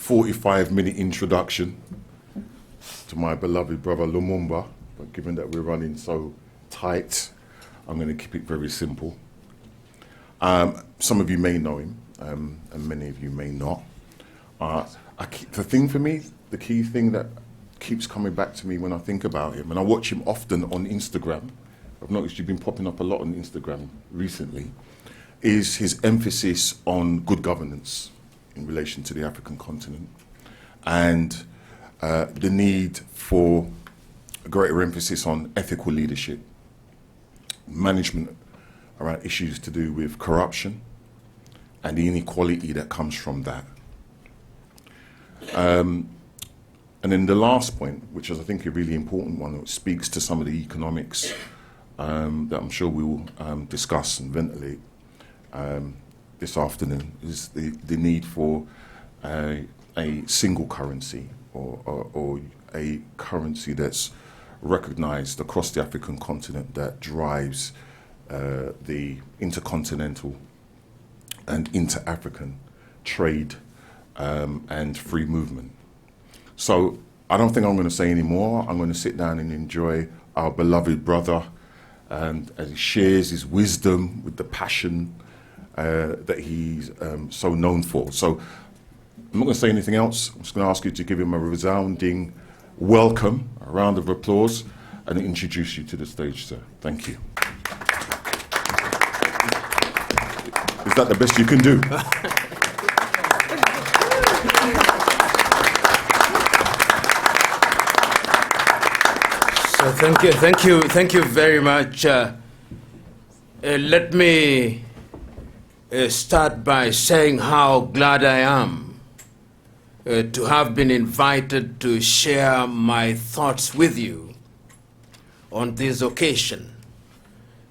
45-minute introduction to my beloved brother Lumumba, but given that we're running so tight, I'm going to keep it very simple. Some of you may know him, and many of you may not. The thing for me, the key thing that keeps coming back to me when I think about him, and I watch him often on Instagram, I've noticed you've been popping up a lot on Instagram recently, is his emphasis on good governance in relation to the African continent, and the need for a greater emphasis on ethical leadership, management around issues to do with corruption and the inequality that comes from that. And then the last point, which is I think a really important one, which speaks to some of the economics that I'm sure we will discuss and ventilate this afternoon, is the need for a single currency or a currency that's recognized across the African continent that drives the intercontinental and inter-African trade and free movement. So I don't think I'm going to say any more. I'm going to sit down and enjoy our beloved brother, and as he shares his wisdom with the passion that he's so known for. So I'm not going to say anything else. I'm just going to ask you to give him a resounding welcome, a round of applause, and introduce you to the stage, sir. Thank you. Is that the best you can do? So thank you very much. Let me start by saying how glad I am to have been invited to share my thoughts with you on this occasion.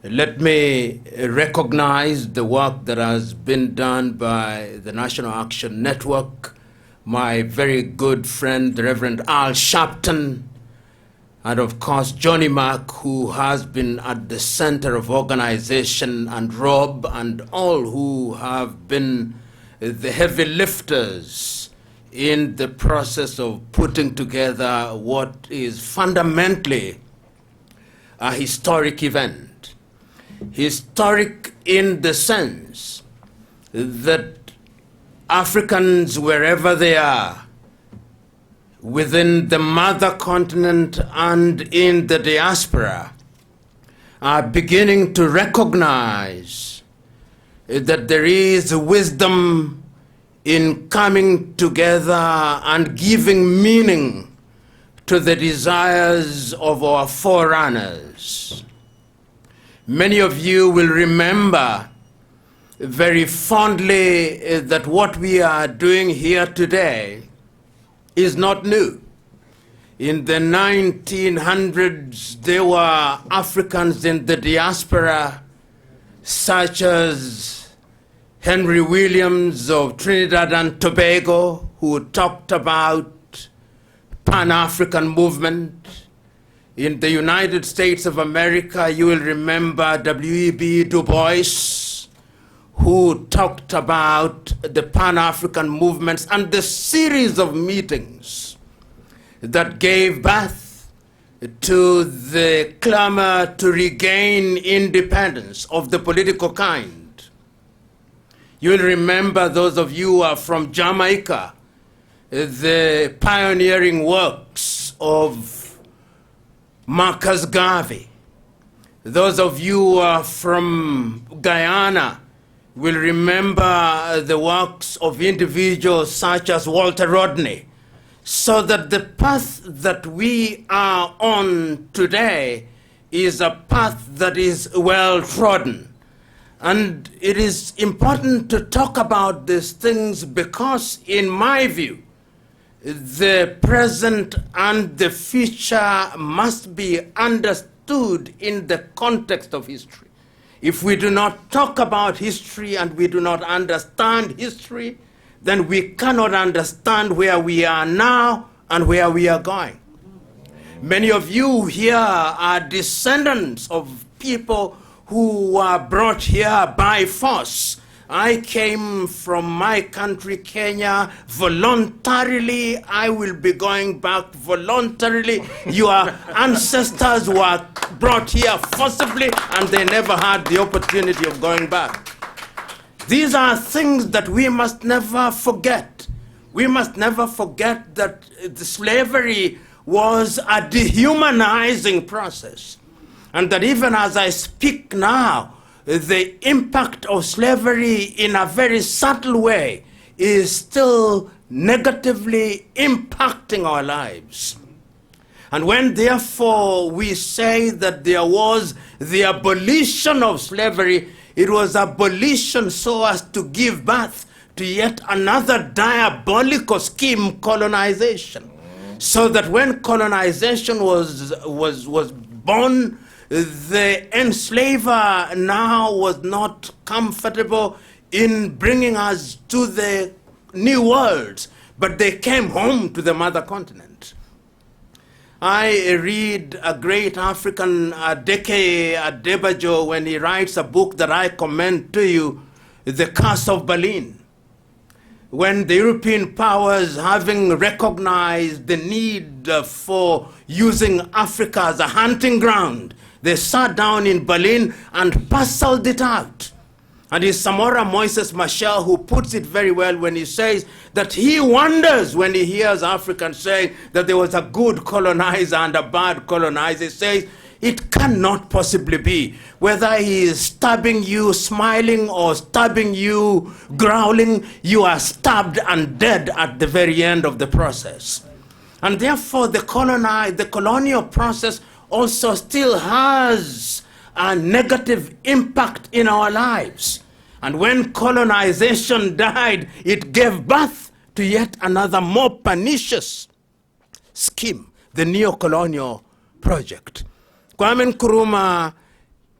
Let me recognize the work that has been done by the National Action Network, my very good friend, the Reverend Al Sharpton, and of course, Johnny Mack, who has been at the center of organization, and Rob, and all who have been the heavy lifters in the process of putting together what is fundamentally a historic event. Historic in the sense that Africans, wherever they are, within the mother continent and in the diaspora, are beginning to recognize that there is wisdom in coming together and giving meaning to the desires of our forerunners. Many of you will remember very fondly that what we are doing here today is not new. In the 1900s, there were Africans in the diaspora, such as Henry Williams of Trinidad and Tobago, who talked about Pan-African movement. In the United States of America, you will remember W.E.B. Du Bois, who talked about the Pan-African movements and the series of meetings that gave birth to the clamor to regain independence of the political kind. You will remember, those of you who are from Jamaica, the pioneering works of Marcus Garvey. Those of you who are from Guyana will remember the works of individuals such as Walter Rodney, so that the path that we are on today is a path that is well trodden. And it is important to talk about these things because, in my view, the present and the future must be understood in the context of history. If we do not talk about history and we do not understand history, then we cannot understand where we are now and where we are going. Many of you here are descendants of people who were brought here by force I came from my country, Kenya, voluntarily. I will be going back voluntarily. Your ancestors were brought here forcibly, and they never had the opportunity of going back. These are things that we must never forget. We must never forget that the slavery was a dehumanizing process, and that even as I speak now, the impact of slavery in a very subtle way is still negatively impacting our lives. And when therefore we say that there was the abolition of slavery, it was abolition so as to give birth to yet another diabolical scheme, colonization. So that when colonization was born, the enslaver now was not comfortable in bringing us to the new world, but they came home to the mother continent. I read a great African, Deke Adebayo, when he writes a book that I commend to you, The Curse of Berlin. When the European powers, having recognized the need for using Africa as a hunting ground, they sat down in Berlin and parceled it out. And it's Samora Moises Machel who puts it very well when he says that he wonders when he hears Africans saying that there was a good colonizer and a bad colonizer. He says, it cannot possibly be. Whether he is stabbing you smiling or stabbing you growling, you are stabbed and dead at the very end of the process. And therefore the colonial process also still has a negative impact in our lives. And when colonization died, it gave birth to yet another more pernicious scheme, the neo-colonial project. Kwame Nkrumah,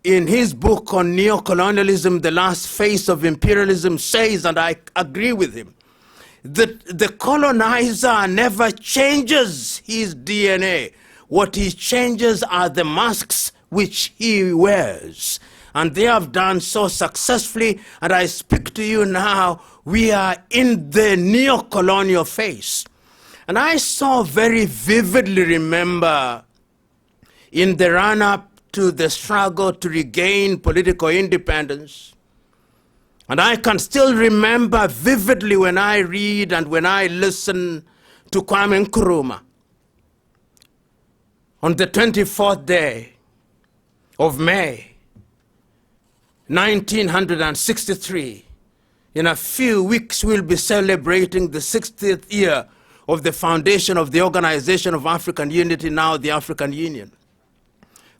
in his book on neo-colonialism, The Last Phase of Imperialism, says, and I agree with him, that the colonizer never changes his DNA. What he changes are the masks which he wears. And they have done so successfully, and I speak to you now, we are in the neo-colonial phase. And I so very vividly remember in the run-up to the struggle to regain political independence, and I can still remember vividly when I read and when I listen to Kwame Nkrumah on the 24th day of May, 1963, in a few weeks we'll be celebrating the 60th year of the foundation of the Organization of African Unity, now the African Union.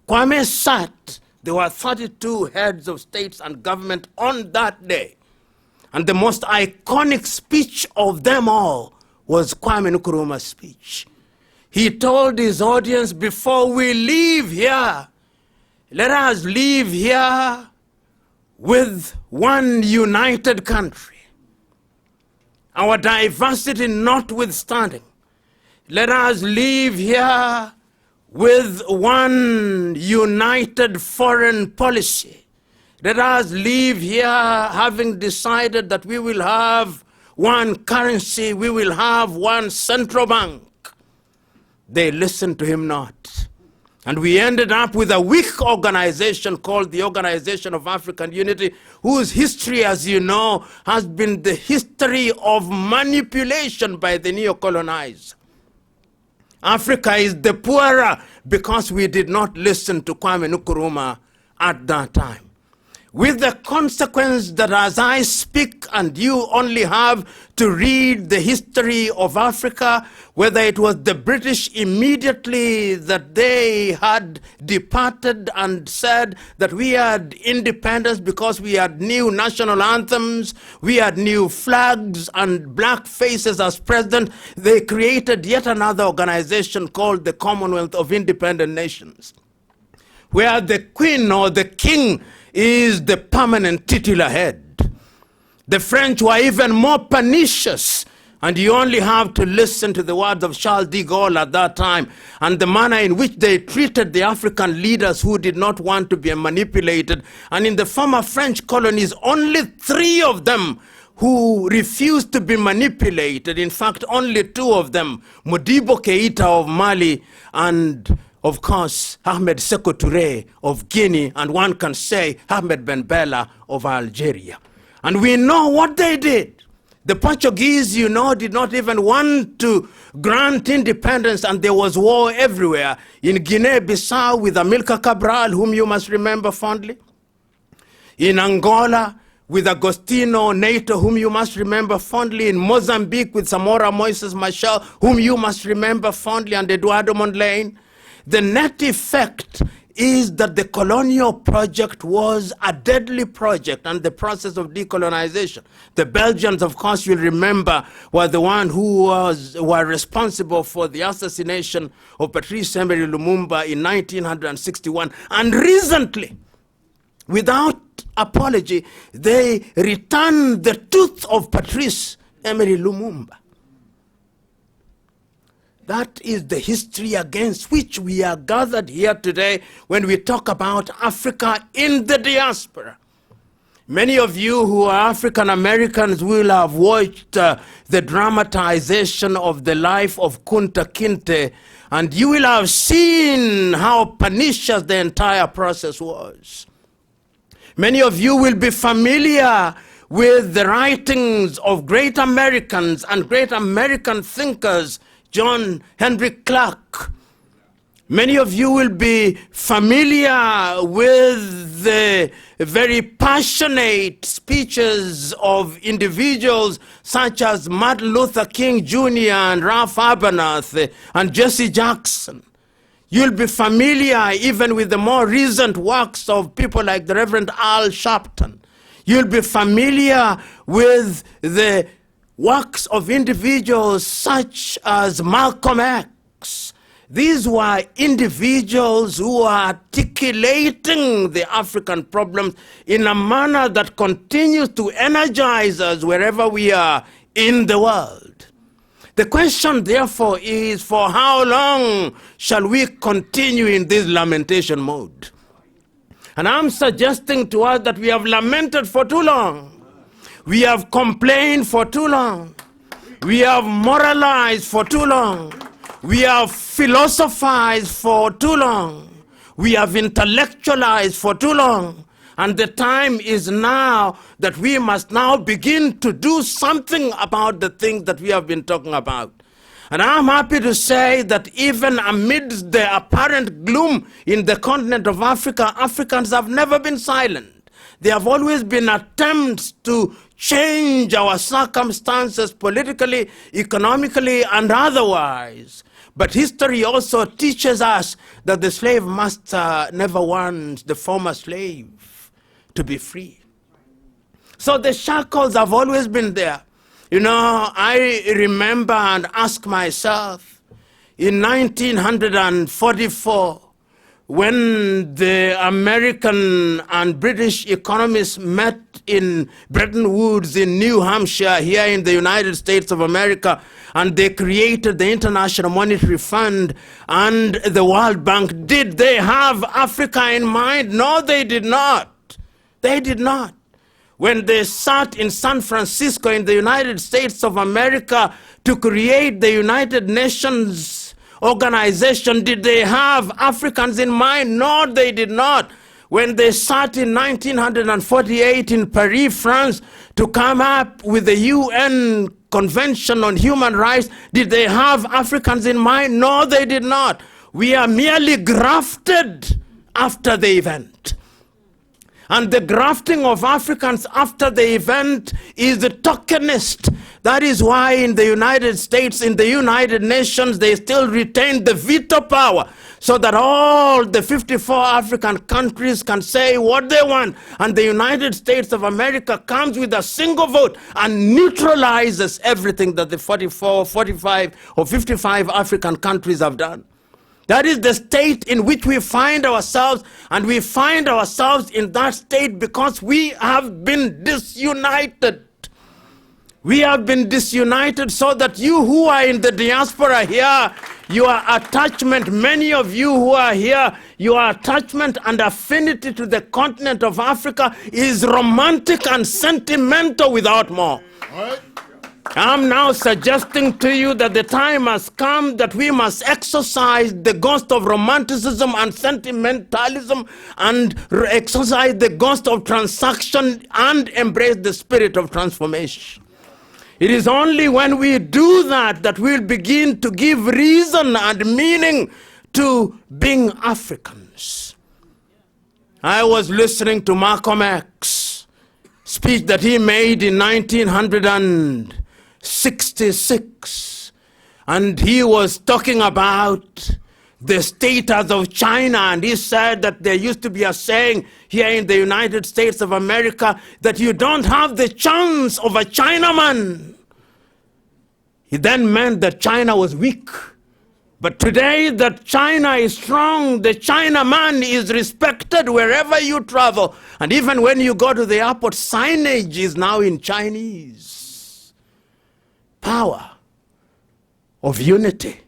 Kwame sat, there were 32 heads of states and government on that day, and the most iconic speech of them all was Kwame Nkrumah's speech. He told his audience, before we leave here, let us leave here with one united country. Our diversity notwithstanding, let us leave here with one united foreign policy. Let us leave here having decided that we will have one currency, we will have one central bank. They listened to him not. And we ended up with a weak organization called the Organization of African Unity, whose history, as you know, has been the history of manipulation by the neo-colonizer. Africa is the poorer because we did not listen to Kwame Nkrumah at that time. With the consequence that as I speak and you only have to read the history of Africa, whether it was the British immediately that they had departed and said that we had independence because we had new national anthems, we had new flags and black faces as president, they created yet another organization called the Commonwealth of Independent Nations, where the queen or the king is the permanent titular head. The French were even more pernicious And you only have to listen to the words of Charles de Gaulle at that time and the manner in which they treated the African leaders who did not want to be manipulated. And in the former French colonies, only 3 of them who refused to be manipulated. In fact, only 2 of them, Modibo Keita of Mali and, of course, Ahmed Sékou Touré of Guinea, and one can say Ahmed Ben Bella of Algeria. And we know what they did. The Portuguese, you know, did not even want to grant independence, and there was war everywhere. In Guinea-Bissau with Amilcar Cabral, whom you must remember fondly. In Angola with Agostinho Neto, whom you must remember fondly. In Mozambique with Samora Moises Machel, whom you must remember fondly, and Eduardo Mondlane. The net effect is that the colonial project was a deadly project, and the process of decolonization. The Belgians, of course, you'll remember, were the one who were responsible for the assassination of Patrice Emery Lumumba in 1961. And recently, without apology, they returned the tooth of Patrice Emery Lumumba. That is the history against which we are gathered here today when we talk about Africa in the diaspora. Many of you who are African Americans will have watched the dramatization of the life of Kunta Kinte, and you will have seen how pernicious the entire process was. Many of you will be familiar with the writings of great Americans and great American thinkers, John Henry Clark. Many of you will be familiar with the very passionate speeches of individuals such as Martin Luther King Jr. and Ralph Abernathy and Jesse Jackson. You'll be familiar even with the more recent works of people like the Reverend Al Sharpton. You'll be familiar with the works of individuals such as Malcolm X. These were individuals who are articulating the African problems in a manner that continues to energize us wherever we are in the world. The question, therefore, is for how long shall we continue in this lamentation mode? And I'm suggesting to us that we have lamented for too long. We have complained for too long. We have moralized for too long. We have philosophized for too long. We have intellectualized for too long. And the time is now that we must now begin to do something about the things that we have been talking about. And I'm happy to say that even amidst the apparent gloom in the continent of Africa, Africans have never been silent. There have always been attempts to change our circumstances politically, economically, and otherwise. But history also teaches us that the slave master never wants the former slave to be free. So the shackles have always been there. You know, I remember and ask myself, in 1944, when the American and British economists met in Bretton Woods in New Hampshire, here in the United States of America, and they created the International Monetary Fund and the World Bank, did they have Africa in mind? No, they did not. They did not. When they sat in San Francisco in the United States of America to create the United Nations organization, did they have Africans in mind? No, they did not. When they sat in 1948 in Paris, France, to come up with the UN Convention on Human Rights, did they have Africans in mind? No, they did not. We are merely grafted after the event. And the grafting of Africans after the event is the tokenist. That is why in the United States, in the United Nations, they still retain the veto power so that all the 54 African countries can say what they want. And the United States of America comes with a single vote and neutralizes everything that the 44, 45, or 55 African countries have done. That is the state in which we find ourselves, and we find ourselves in that state because we have been disunited. We have been disunited so that you who are in the diaspora here, your attachment, many of you who are here, your attachment and affinity to the continent of Africa is romantic and sentimental without more. I'm now suggesting to you that the time has come that we must exercise the ghost of romanticism and sentimentalism and exercise the ghost of transaction and embrace the spirit of transformation. It is only when we do that that we'll begin to give reason and meaning to being Africans. I was listening to Malcolm X's speech that he made in 1966, and he was talking about the status of China, and he said that there used to be a saying here in the United States of America that you don't have the chance of a Chinaman. He then meant that China was weak. But today that China is strong, the Chinaman is respected wherever you travel. And even when you go to the airport, signage is now in Chinese. Power of unity.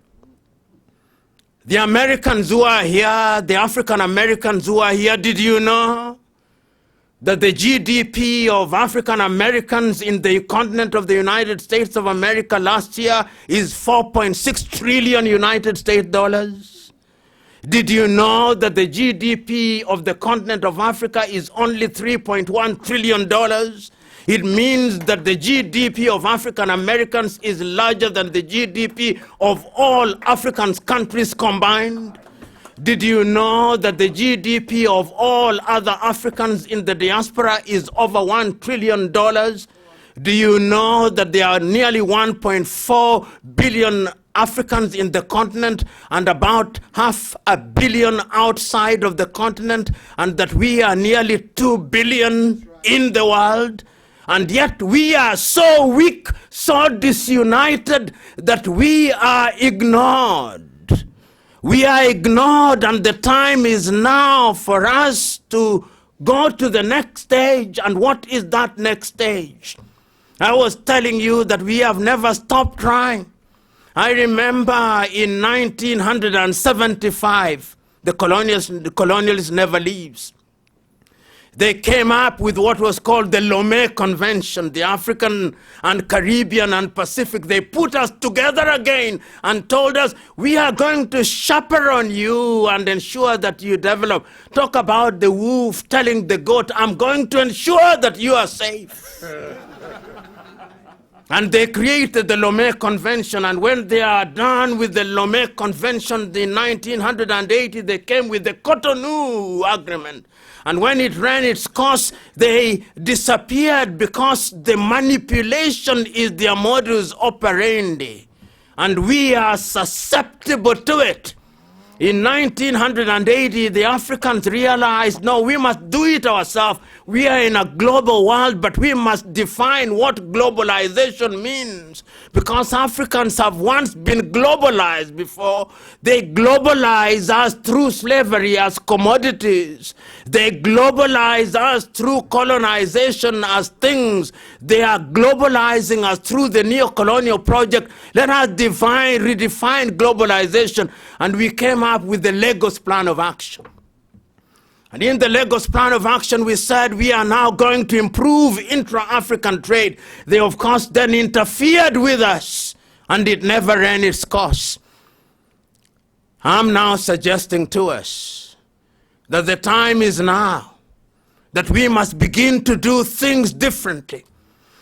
The Americans who are here, the African Americans who are here, did you know that the GDP of African Americans in the continent of the United States of America last year is 4.6 trillion United States dollars? Did you know that the GDP of the continent of Africa is only $3.1 trillion? It means that the GDP of African Americans is larger than the GDP of all African countries combined. Did you know that the GDP of all other Africans in the diaspora is over $1 trillion? Do you know that there are nearly 1.4 billion Africans in the continent and about 500 million outside of the continent, and that we are nearly 2 billion in the world? And yet we are so weak, so disunited that we are ignored. We are ignored, and the time is now for us to go to the next stage. And what is that next stage? I was telling you that we have never stopped trying. I remember in 1975, the colonialists never leaves. They came up with what was called the Lomé Convention, the African and Caribbean and Pacific. They put us together again and told us, we are going to chaperone you and ensure that you develop. Talk about the wolf telling the goat, I'm going to ensure that you are safe. And they created the Lomé Convention, and when they are done with the Lomé Convention in 1980, they came with the Cotonou Agreement. And when it ran its course, they disappeared because the manipulation is their modus operandi. And we are susceptible to it. In 1980, the Africans realized, no, we must do it ourselves. We are in a global world, but we must define what globalization means. Because Africans have once been globalized before. They globalize us through slavery as commodities. They globalize us through colonization as things. They are globalizing us through the neo-colonial project. Let us redefine globalization. And we came up with the Lagos Plan of Action. And in the Lagos Plan of Action, we said we are now going to improve intra-African trade. They, of course, then interfered with us, and it never ran its course. I'm now suggesting to us that the time is now, that we must begin to do things differently.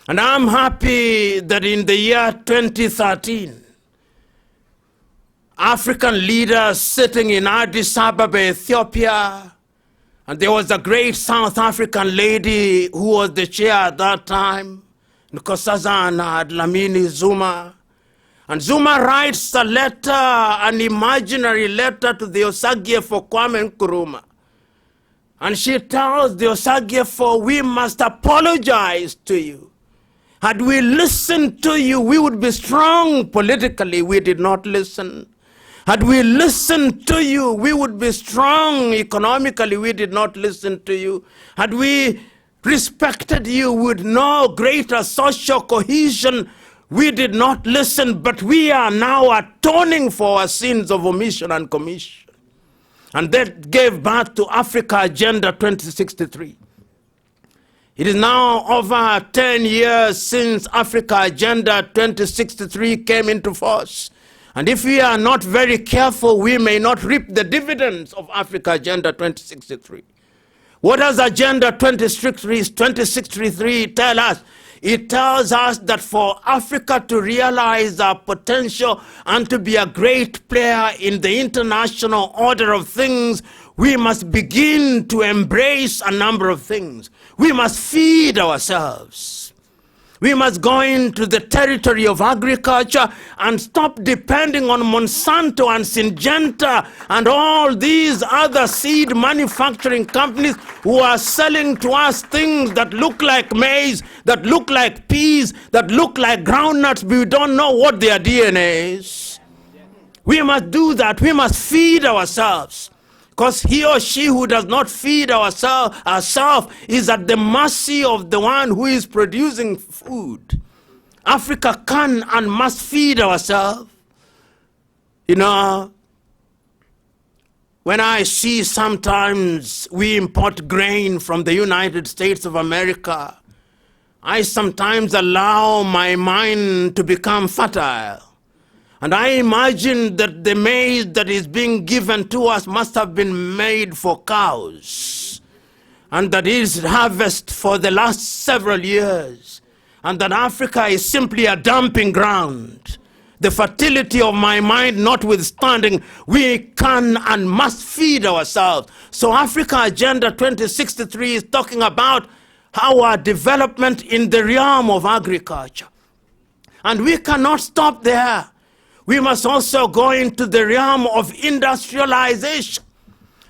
And I'm happy that in the year 2013, African leaders sitting in Addis Ababa, Ethiopia, and there was a great South African lady who was the chair at that time, Nkosazana Dlamini Zuma. And Zuma writes a letter, an imaginary letter to the Osagyefo Kwame Nkrumah. And she tells the Osagyefo, we must apologize to you. Had we listened to you, we would be strong politically. We did not listen. Had we listened to you, we would be strong economically. We did not listen to you. Had we respected you with no greater social cohesion, we did not listen, but we are now atoning for our sins of omission and commission. And that gave birth to Africa Agenda 2063. It is now over 10 years since Africa Agenda 2063 came into force. And if we are not very careful, we may not reap the dividends of Africa Agenda 2063. What does Agenda 2063 tell us? It tells us that for Africa to realize our potential and to be a great player in the international order of things, we must begin to embrace a number of things. We must feed ourselves. We must go into the territory of agriculture and stop depending on Monsanto and Syngenta and all these other seed manufacturing companies who are selling to us things that look like maize, that look like peas, that look like groundnuts, but we don't know what their DNA is. We must do that. We must feed ourselves. Because he or she who does not feed ourselves is at the mercy of the one who is producing food. Africa can and must feed ourselves. You know, when I see sometimes we import grain from the United States of America, I sometimes allow my mind to become fertile. And I imagine that the maize that is being given to us must have been made for cows. And that is harvest for the last several years. And that Africa is simply a dumping ground. The fertility of my mind notwithstanding, we can and must feed ourselves. So Africa Agenda 2063 is talking about our development in the realm of agriculture. And we cannot stop there. We must also go into the realm of industrialization.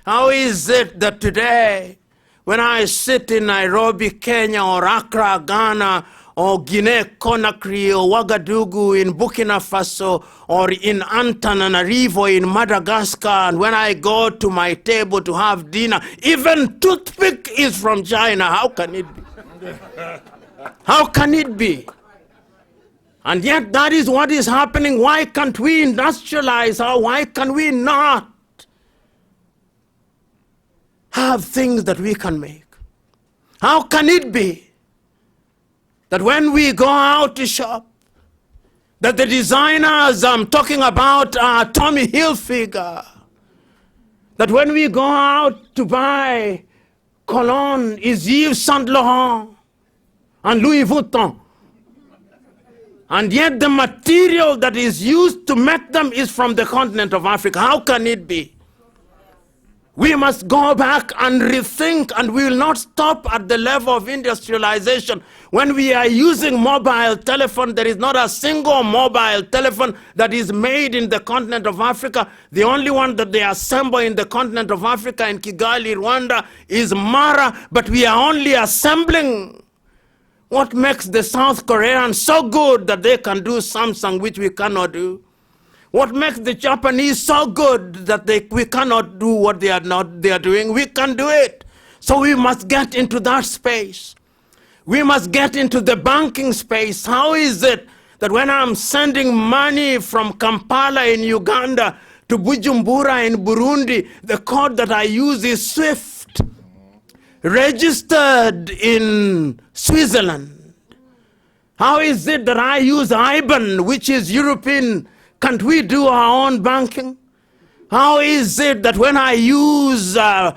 How is it that today, when I sit in Nairobi, Kenya, or Accra, Ghana, or Guinea-Conakry, or Ouagadougou in Burkina Faso, or in Antananarivo in Madagascar, and when I go to my table to have dinner, even toothpick is from China? How can it be? How can it be? And yet that is what is happening. Why can't we industrialize? Why can we not have things that we can make? How can it be that when we go out to shop, that the designers I'm talking about are Tommy Hilfiger, that when we go out to buy cologne is Yves Saint Laurent and Louis Vuitton, and yet the material that is used to make them is from the continent of Africa? How can it be? We must go back and rethink, and we will not stop at the level of industrialization. When we are using mobile telephone, there is not a single mobile telephone that is made in the continent of Africa. The only one that they assemble in the continent of Africa, in Kigali, Rwanda, is Mara, but we are only assembling. What makes the South Koreans so good that they can do Samsung, which we cannot do? What makes the Japanese so good that we cannot do what they are doing? We can do it. So we must get into that space. We must get into the banking space. How is it that when I'm sending money from Kampala in Uganda to Bujumbura in Burundi, the code that I use is SWIFT, registered in Switzerland? How is it that I use IBAN, which is European? Can't we do our own banking? How is it that when I use a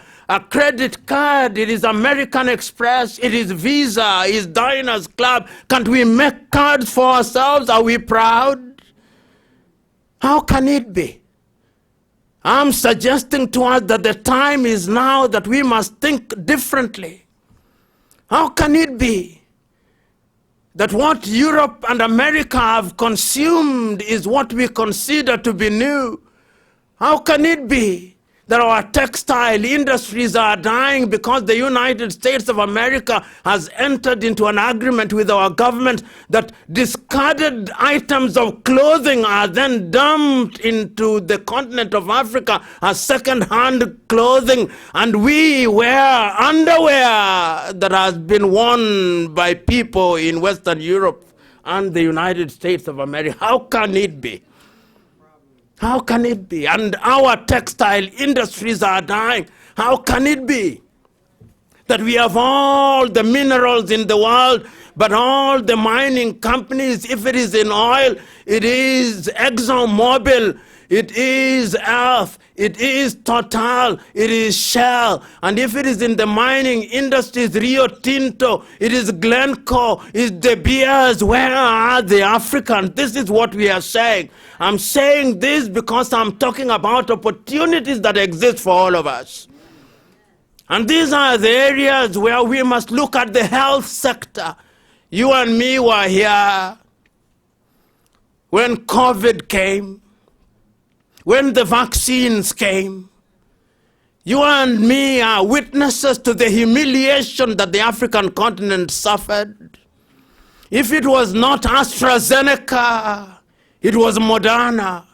credit card, it is American Express, it is Visa, it is Diners Club? Can't we make cards for ourselves? Are we proud? How can it be? I'm suggesting to us that the time is now that we must think differently. How can it be that what Europe and America have consumed is what we consider to be new? How can it be that our textile industries are dying because the United States of America has entered into an agreement with our government that discarded items of clothing are then dumped into the continent of Africa as second-hand clothing, and we wear underwear that has been worn by people in Western Europe and the United States of America. How can it be? How can it be? And our textile industries are dying. How can it be that we have all the minerals in the world, but all the mining companies, if it is in oil, it is ExxonMobil, it is Earth, it is Total, it is Shell, and if it is in the mining industries, Rio Tinto, it is Glencore, it's De Beers. Where are the Africans? This is what we are saying. I'm saying this because I'm talking about opportunities that exist for all of us. And these are the areas where we must look at the health sector. You and me were here when COVID came, when the vaccines came. You and me are witnesses to the humiliation that the African continent suffered. If it was not AstraZeneca, it was Moderna.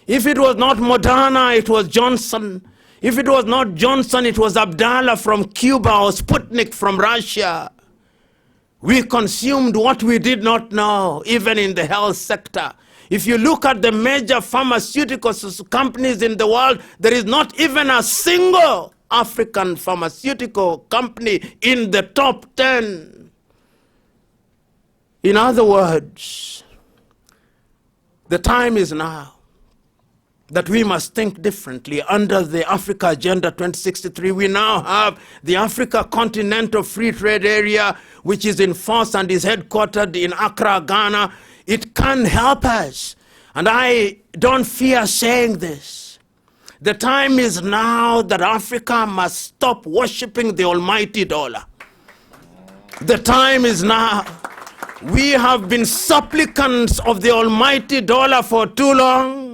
If it was not Moderna, it was Johnson. If it was not Johnson, it was Abdallah from Cuba or Sputnik from Russia. We consumed what we did not know, even in the health sector. If you look at the major pharmaceutical companies in the world, there is not even a single African pharmaceutical company in the top 10. In other words, the time is now that we must think differently. Under the Africa Agenda 2063, we now have the Africa Continental Free Trade Area, which is in force and is headquartered in Accra, Ghana. It can help us. And I don't fear saying this. The time is now that Africa must stop worshiping the almighty dollar. The time is now. We have been supplicants of the almighty dollar for too long.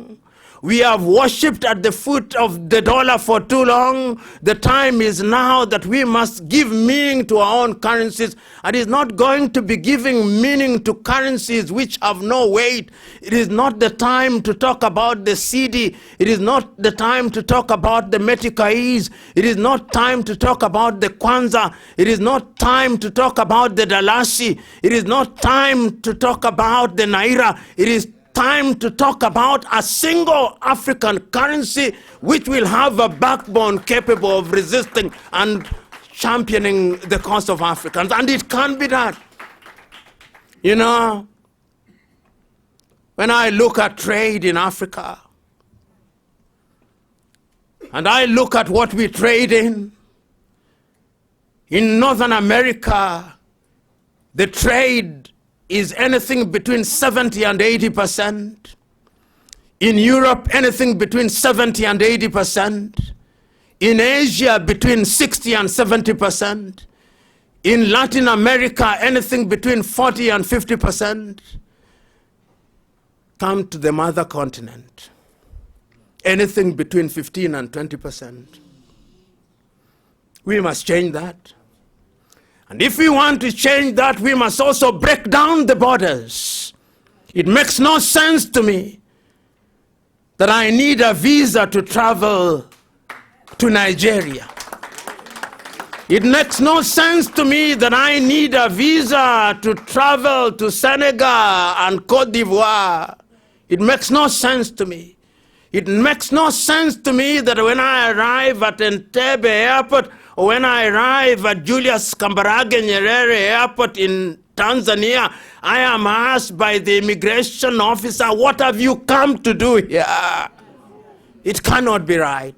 We have worshipped at the foot of the dollar for too long. The time is now that we must give meaning to our own currencies. And it's not going to be giving meaning to currencies which have no weight. It is not the time to talk about the cedi. It is not the time to talk about the metikais. It is not time to talk about the kwanza. It is not time to talk about the dalasi. It is not time to talk about the naira. It is time to talk about a single African currency which will have a backbone capable of resisting and championing the cause of Africans. And it can be done. You know, when I look at trade in Africa, and I look at what we trade in Northern America, the trade is anything between 70 and 80%. In Europe, anything between 70 and 80%. In Asia, between 60 and 70%. In Latin America, anything between 40 and 50%. Come to the mother continent, anything between 15 and 20%. We must change that. And if we want to change that, we must also break down the borders. It makes no sense to me that I need a visa to travel to Nigeria. It makes no sense to me that I need a visa to travel to Senegal and Cote d'Ivoire. It makes no sense to me. It makes no sense to me that when I arrive at Entebbe Airport, or when I arrive at Julius Kambarage Nyerere Airport in Tanzania, I am asked by the immigration officer, what have you come to do here? It cannot be right.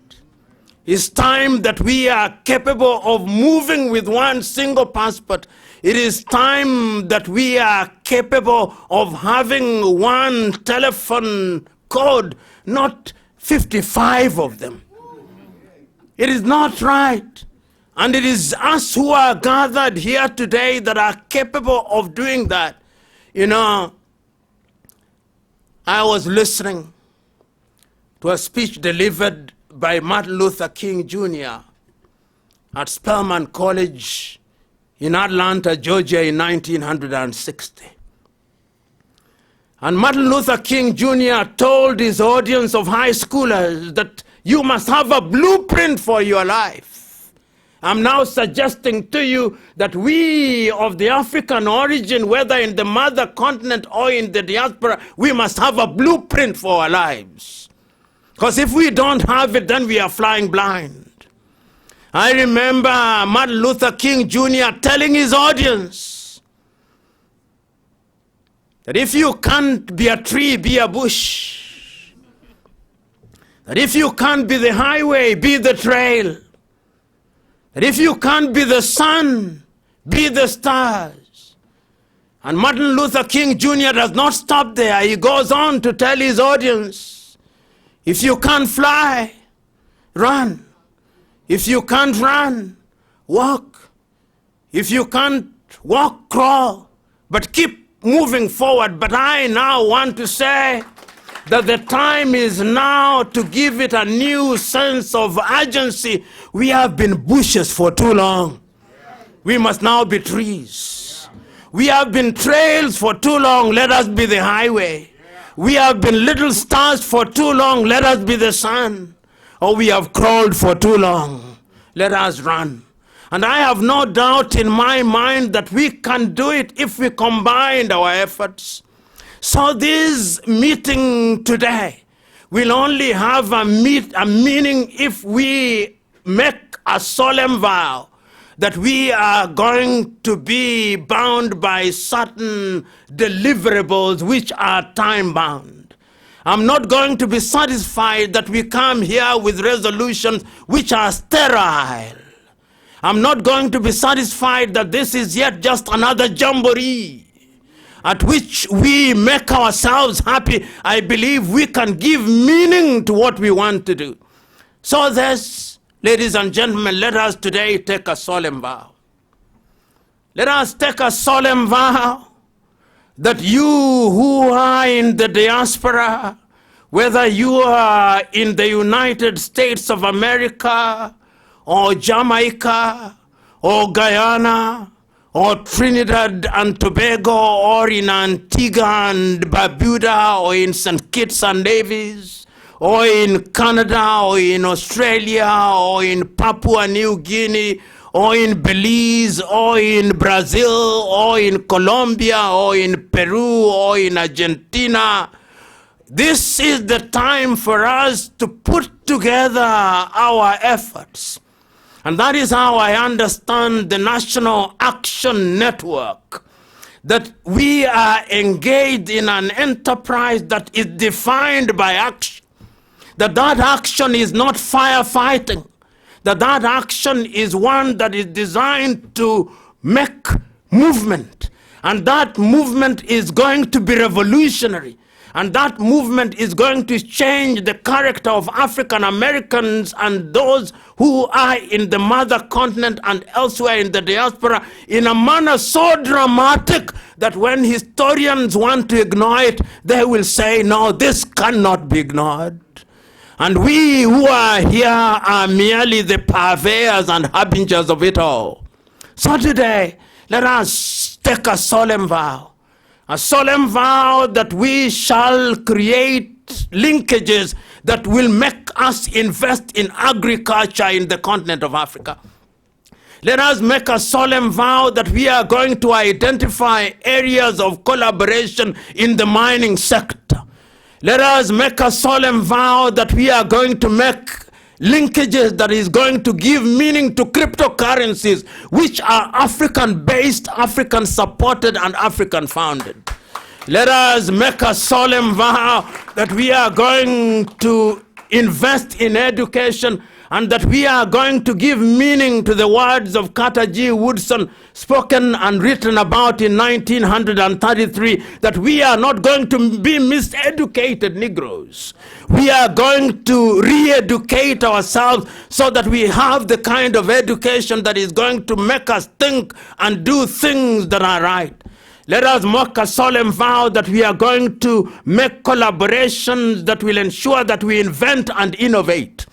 It's time that we are capable of moving with one single passport. It is time that we are capable of having one telephone code, not 55 of them. It is not right. And it is us who are gathered here today that are capable of doing that. You know, I was listening to a speech delivered by Martin Luther King Jr. at Spelman College in Atlanta, Georgia in 1960. And Martin Luther King Jr. told his audience of high schoolers that you must have a blueprint for your life. I'm now suggesting to you that we of the African origin, whether in the mother continent or in the diaspora, we must have a blueprint for our lives. Because if we don't have it, then we are flying blind. I remember Martin Luther King Jr. telling his audience that if you can't be a tree, be a bush. That if you can't be the highway, be the trail. That if you can't be the sun, be the stars. And Martin Luther King Jr. does not stop there. He goes on to tell his audience, if you can't fly, run. If you can't run, walk. If you can't walk, crawl. But keep moving forward. But I now want to say that the time is now to give it a new sense of urgency. We have been bushes for too long. We must now be trees. We have been trails for too long. Let us be the highway. We have been little stars for too long. Let us be the sun. Or we have crawled for too long. Let us run. And I have no doubt in my mind that we can do it if we combine our efforts. So this meeting today will only have a meaning if we make a solemn vow that we are going to be bound by certain deliverables which are time-bound. I'm not going to be satisfied that we come here with resolutions which are sterile. I'm not going to be satisfied that this is yet just another jamboree at which we make ourselves happy. I believe we can give meaning to what we want to do. So this, ladies and gentlemen, let us today take a solemn vow. Let us take a solemn vow that you who are in the diaspora, whether you are in the United States of America, or Jamaica, or Guyana, or Trinidad and Tobago, or in Antigua and Barbuda, or in St. Kitts and Nevis, or in Canada, or in Australia, or in Papua New Guinea, or in Belize, or in Brazil, or in Colombia, or in Peru, or in Argentina. This is the time for us to put together our efforts. And that is how I understand the National Action Network, that we are engaged in an enterprise that is defined by action, that action is not firefighting, that action is one that is designed to make movement, and that movement is going to be revolutionary. And that movement is going to change the character of African Americans and those who are in the mother continent and elsewhere in the diaspora in a manner so dramatic that when historians want to ignore it, they will say, no, this cannot be ignored. And we who are here are merely the purveyors and harbingers of it all. So today, let us take a solemn vow. A solemn vow that we shall create linkages that will make us invest in agriculture in the continent of Africa. Let us make a solemn vow that we are going to identify areas of collaboration in the mining sector. Let us make a solemn vow that we are going to make linkages that is going to give meaning to cryptocurrencies which are African-based, African-supported, and African-founded. Let us make a solemn vow that we are going to invest in education and that we are going to give meaning to the words of Carter G. Woodson, spoken and written about in 1933, that we are not going to be miseducated Negroes. We are going to re-educate ourselves so that we have the kind of education that is going to make us think and do things that are right. Let us make a solemn vow that we are going to make collaborations that will ensure that we invent and innovate.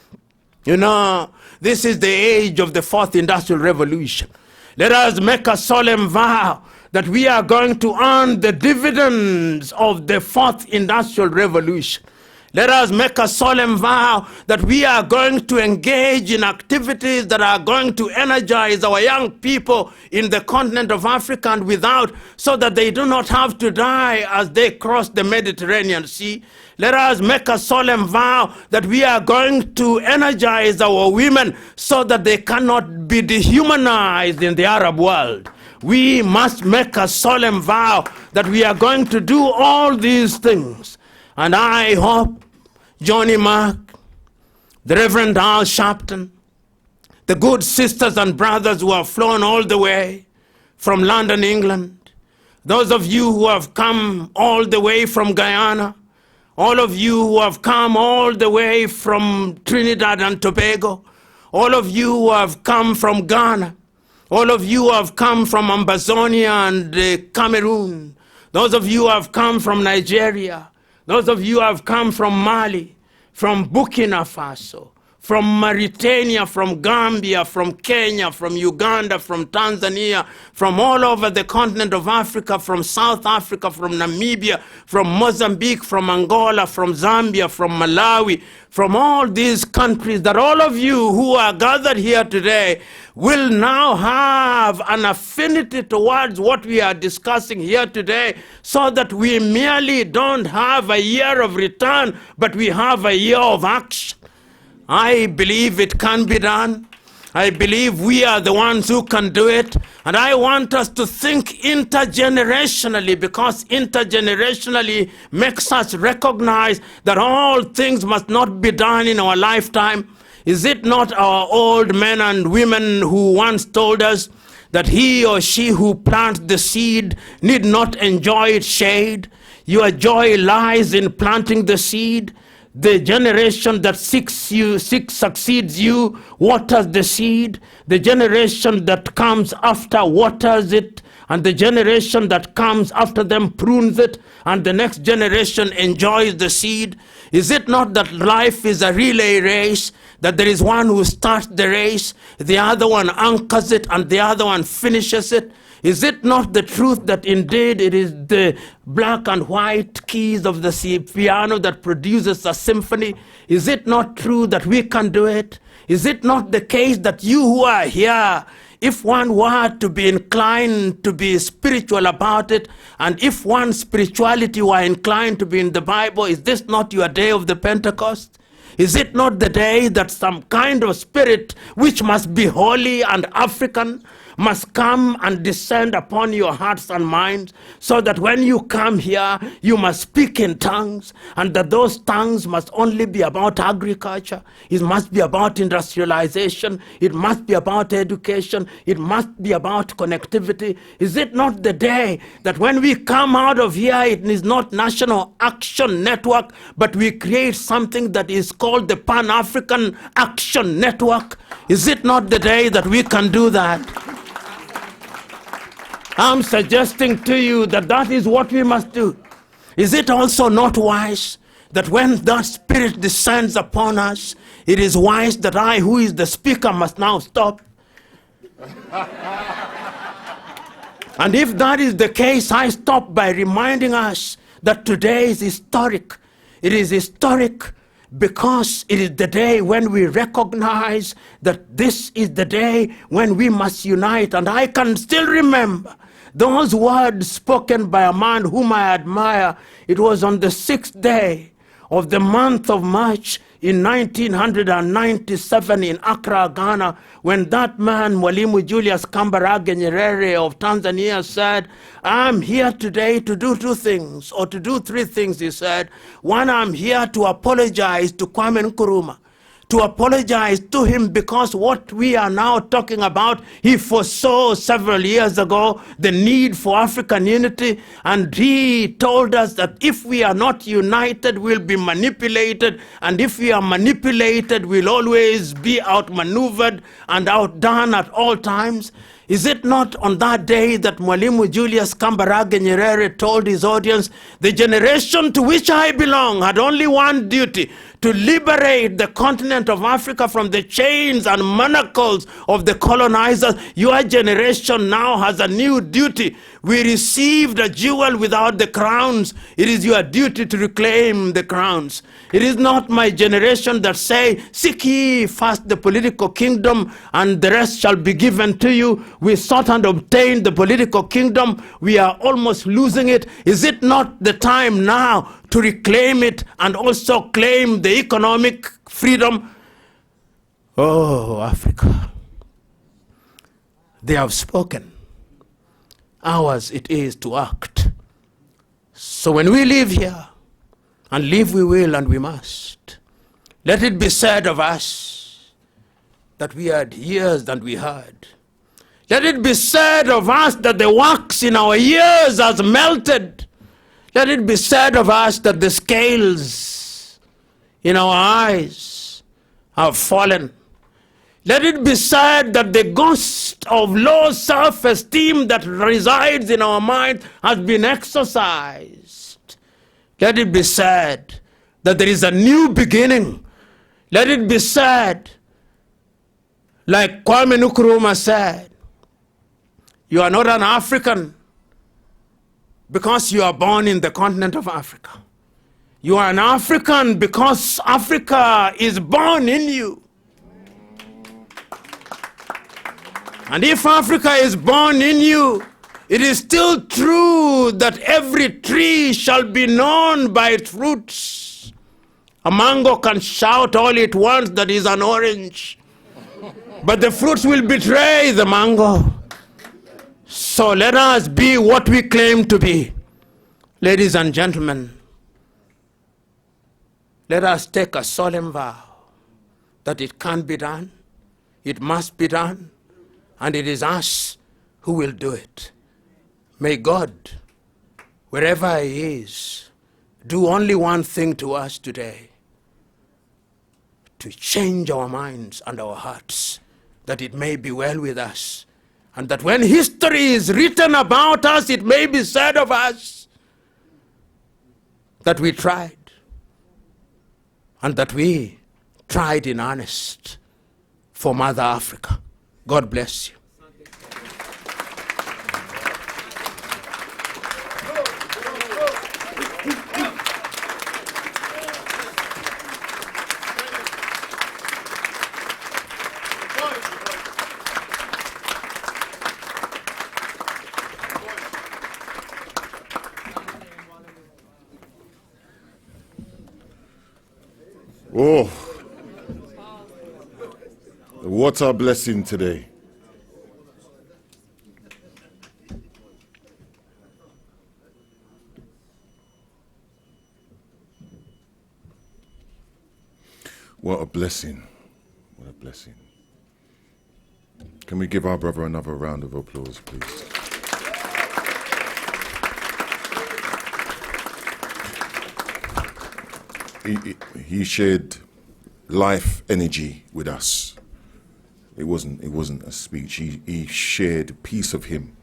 You know, this is the age of the fourth industrial revolution. Let us make a solemn vow that we are going to earn the dividends of the fourth industrial revolution. Let us make a solemn vow that we are going to engage in activities that are going to energize our young people in the continent of Africa and without, so that they do not have to die as they cross the Mediterranean Sea. Let us make a solemn vow that we are going to energize our women so that they cannot be dehumanized in the Arab world. We must make a solemn vow that we are going to do all these things. And I hope Johnny Mark, the Reverend Al Sharpton, the good sisters and brothers who have flown all the way from London, England, those of you who have come all the way from Guyana, all of you who have come all the way from Trinidad and Tobago, all of you who have come from Ghana, all of you who have come from Ambazonia and Cameroon, those of you who have come from Nigeria, those of you who have come from Mali, from Burkina Faso, from Mauritania, from Gambia, from Kenya, from Uganda, from Tanzania, from all over the continent of Africa, from South Africa, from Namibia, from Mozambique, from Angola, from Zambia, from Malawi, from all these countries, that all of you who are gathered here today will now have an affinity towards what we are discussing here today, so that we merely don't have a year of return, but we have a year of action. I believe it can be done. I believe we are the ones who can do it. And I want us to think intergenerationally, because intergenerationally makes us recognize that all things must not be done in our lifetime. Is it not our old men and women who once told us that he or she who plants the seed need not enjoy its shade? Your joy lies in planting the seed. The generation that succeeds you waters the seed. The generation that comes after waters it. And the generation that comes after them prunes it. And the next generation enjoys the seed. Is it not that life is a relay race? That there is one who starts the race, the other one anchors it, and the other one finishes it? Is it not the truth that indeed it is the black and white keys of the piano that produces a symphony? Is it not true that we can do it? Is it not the case that you who are here, if one were to be inclined to be spiritual about it, and if one's spirituality were inclined to be in the Bible, is this not your day of the Pentecost? Is it not the day that some kind of spirit which must be holy and African must come and descend upon your hearts and minds, so that when you come here, you must speak in tongues, and that those tongues must only be about agriculture, it must be about industrialization, it must be about education, it must be about connectivity? Is it not the day that when we come out of here, it is not National Action Network, but we create something that is called the Pan-African Action Network? Is it not the day that we can do that? I'm suggesting to you that that is what we must do. Is it also not wise that when that spirit descends upon us, it is wise that I, who is the speaker, must now stop? And if that is the case, I stop by reminding us that today is historic. It is historic because it is the day when we recognize that this is the day when we must unite. And I can still remember those words spoken by a man whom I admire. It was on the 6th day of the month of March in 1997 in Accra, Ghana, when that man, Mwalimu Julius Kambarage Nyerere of Tanzania, said, I'm here today to do two things, or to do three things, he said. One, I'm here to apologize to Kwame Nkrumah, to apologize to him because what we are now talking about, he foresaw several years ago the need for African unity, and he told us that if we are not united, we'll be manipulated, and if we are manipulated, we'll always be outmaneuvered and outdone at all times. Is it not on that day that Mwalimu Julius Kambarage Nyerere told his audience, the generation to which I belong had only one duty, to liberate the continent of Africa from the chains and manacles of the colonizers. Your generation now has a new duty. We received a jewel without the crowns. It is your duty to reclaim the crowns. It is not my generation that say, seek ye first the political kingdom and the rest shall be given to you. We sought and obtained the political kingdom. We are almost losing it. Is it not the time now to reclaim it and also claim the economic freedom? Oh, Africa. They have spoken. Ours it is to act. So when we live here, and live we will and we must, let it be said of us that we had ears and we heard. Let it be said of us that the wax in our ears has melted. Let it be said of us that the scales in our eyes have fallen. Let it be said that the ghost of low self-esteem that resides in our mind has been exorcised. Let it be said that there is a new beginning. Let it be said, like Kwame Nkrumah said, you are not an African because you are born in the continent of Africa. You are an African because Africa is born in you. And if Africa is born in you, it is still true that every tree shall be known by its fruits. A mango can shout all it wants that is an orange, but the fruits will betray the mango. So let us be what we claim to be. Ladies and gentlemen, let us take a solemn vow that it can be done, it must be done, and it is us who will do it. May God, wherever He is, do only one thing to us today: to change our minds and our hearts, that it may be well with us, and that when history is written about us, it may be said of us that we tried, and that we tried in earnest for Mother Africa. God bless you. Oh, what a blessing today. What a blessing. What a blessing. Can we give our brother another round of applause, please? He shared life energy with us. It wasn't a speech. He shared a piece of him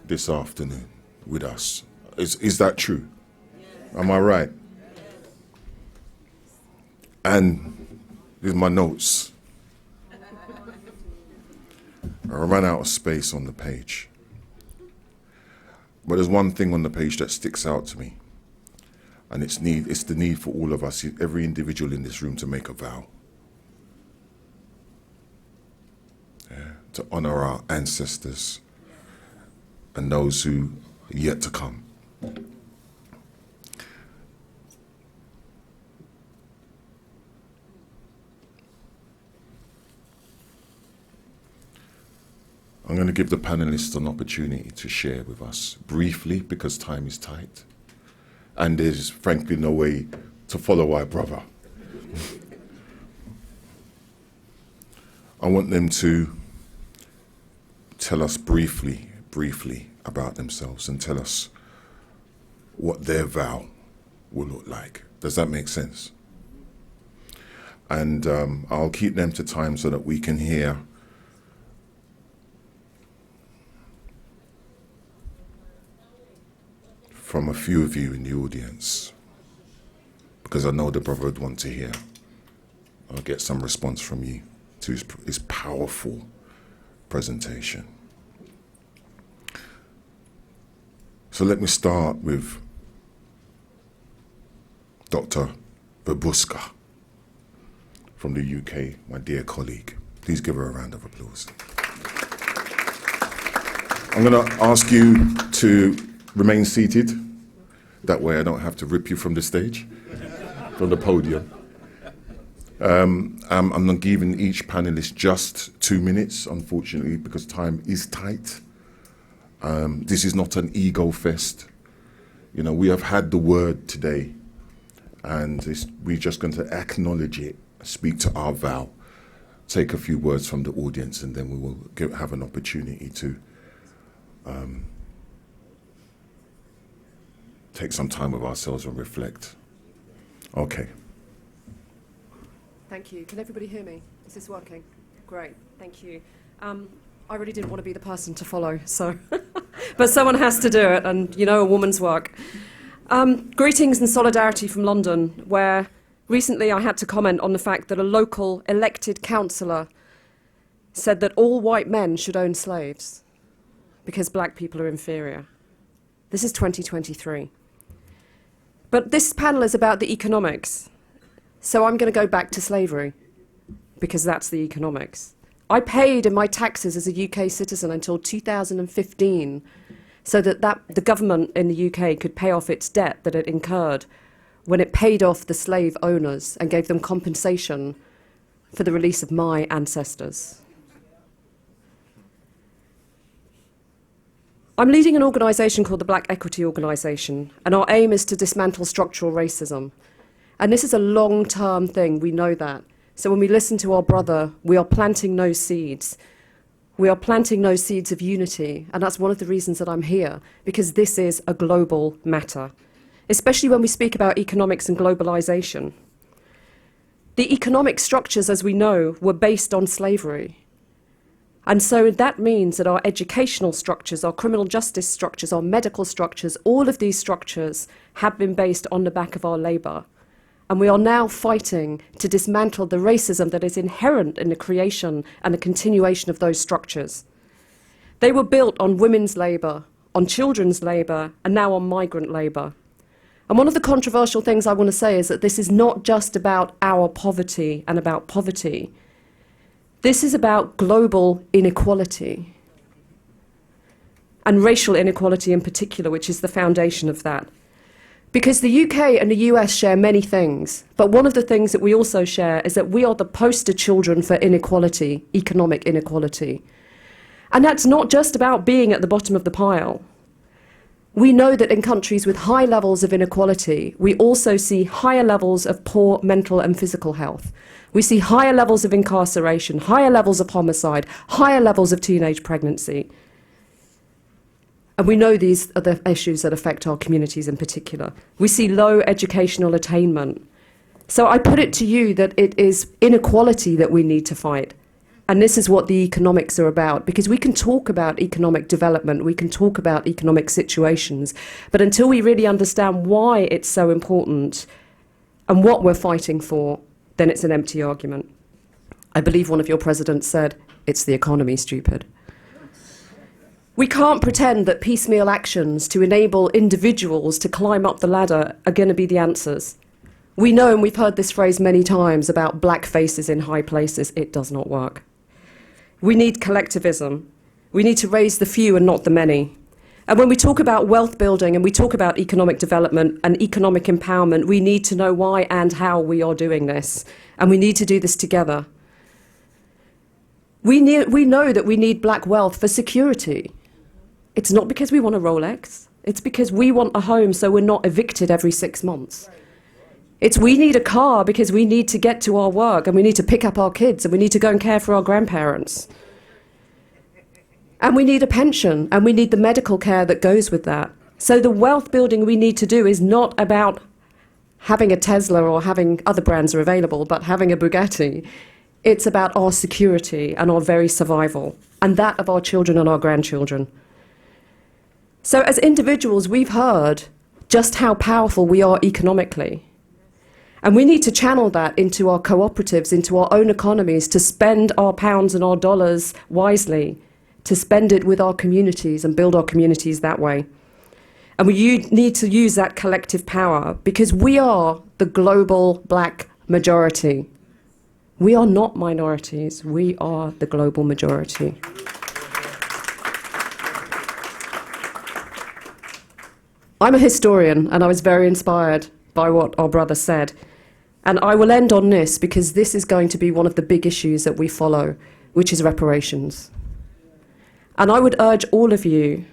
this afternoon with us. Is that true? Am I right? And here's my notes. I ran out of space on the page. But there's one thing on the page that sticks out to me. And it's the need for all of us, every individual in this room, to make a vow. To honor our ancestors and those who are yet to come. I'm going to give the panelists an opportunity to share with us briefly, because time is tight. And there's frankly no way to follow our brother. I want them to tell us briefly about themselves and tell us what their vow will look like. Does that make sense? And I'll keep them to time so that we can hear from a few of you in the audience, because I know the brother would want to hear. I'll get some response from you to his powerful presentation. So let me start with Dr. Babuska from the UK, my dear colleague. Please give her a round of applause. I'm going to ask you to remain seated. That way I don't have to rip you from the stage, from the podium. I'm not giving each panelist just 2 minutes, unfortunately, because time is tight. This is not an ego fest. You know, we have had the word today, and we're just going to acknowledge it, speak to our vow, take a few words from the audience, and then we will have an opportunity to take some time with ourselves and reflect. Okay. Thank you. Can everybody hear me? Is this working? Great. Thank you. I really didn't want to be the person to follow, so but someone has to do it, and you know, a woman's work. Greetings and solidarity from London, where recently I had to comment on the fact that a local elected councillor said that all white men should own slaves because black people are inferior. This is 2023. But this panel is about the economics. So I'm going to go back to slavery, because that's the economics. I paid in my taxes as a UK citizen until 2015, so that the government in the UK could pay off its debt that it incurred when it paid off the slave owners and gave them compensation for the release of my ancestors. I'm leading an organisation called the Black Equity Organisation, and our aim is to dismantle structural racism. And this is a long-term thing, we know that. So when we listen to our brother, we are planting those seeds. We are planting those seeds of unity, and that's one of the reasons that I'm here, because this is a global matter, especially when we speak about economics and globalization. The economic structures, as we know, were based on slavery. And so that means that our educational structures, our criminal justice structures, our medical structures, all of these structures have been based on the back of our labour. And we are now fighting to dismantle the racism that is inherent in the creation and the continuation of those structures. They were built on women's labour, on children's labour, and now on migrant labour. And one of the controversial things I want to say is that this is not just about our poverty and about poverty. This is about global inequality, and racial inequality in particular, which is the foundation of that. Because the UK and the US share many things, but one of the things that we also share is that we are the poster children for inequality, economic inequality. And that's not just about being at the bottom of the pile. We know that in countries with high levels of inequality, we also see higher levels of poor mental and physical health. We see higher levels of incarceration, higher levels of homicide, higher levels of teenage pregnancy. And we know these are the issues that affect our communities in particular. We see low educational attainment. So I put it to you that it is inequality that we need to fight. And this is what the economics are about, because we can talk about economic development, we can talk about economic situations, but until we really understand why it's so important and what we're fighting for, then it's an empty argument. I believe one of your presidents said, it's the economy, stupid. We can't pretend that piecemeal actions to enable individuals to climb up the ladder are going to be the answers. We know, and we've heard this phrase many times, about black faces in high places. It does not work. We need collectivism. We need to raise the few and not the many. And when we talk about wealth building and we talk about economic development and economic empowerment, we need to know why and how we are doing this. And we need to do this together. We know that we need black wealth for security. It's not because we want a Rolex. It's because we want a home so we're not evicted every 6 months. It's we need a car because we need to get to our work and we need to pick up our kids and we need to go and care for our grandparents. And we need a pension and we need the medical care that goes with that. So the wealth building we need to do is not about having a Tesla or having other brands are available, but having a Bugatti. It's about our security and our very survival and that of our children and our grandchildren. So as individuals, we've heard just how powerful we are economically. And we need to channel that into our cooperatives, into our own economies, to spend our pounds and our dollars wisely, to spend it with our communities and build our communities that way. And we need to use that collective power because we are the global black majority. We are not minorities. We are the global majority. I'm a historian, and I was very inspired by what our brother said. And I will end on this because this is going to be one of the big issues that we follow, which is reparations. And I would urge all of you,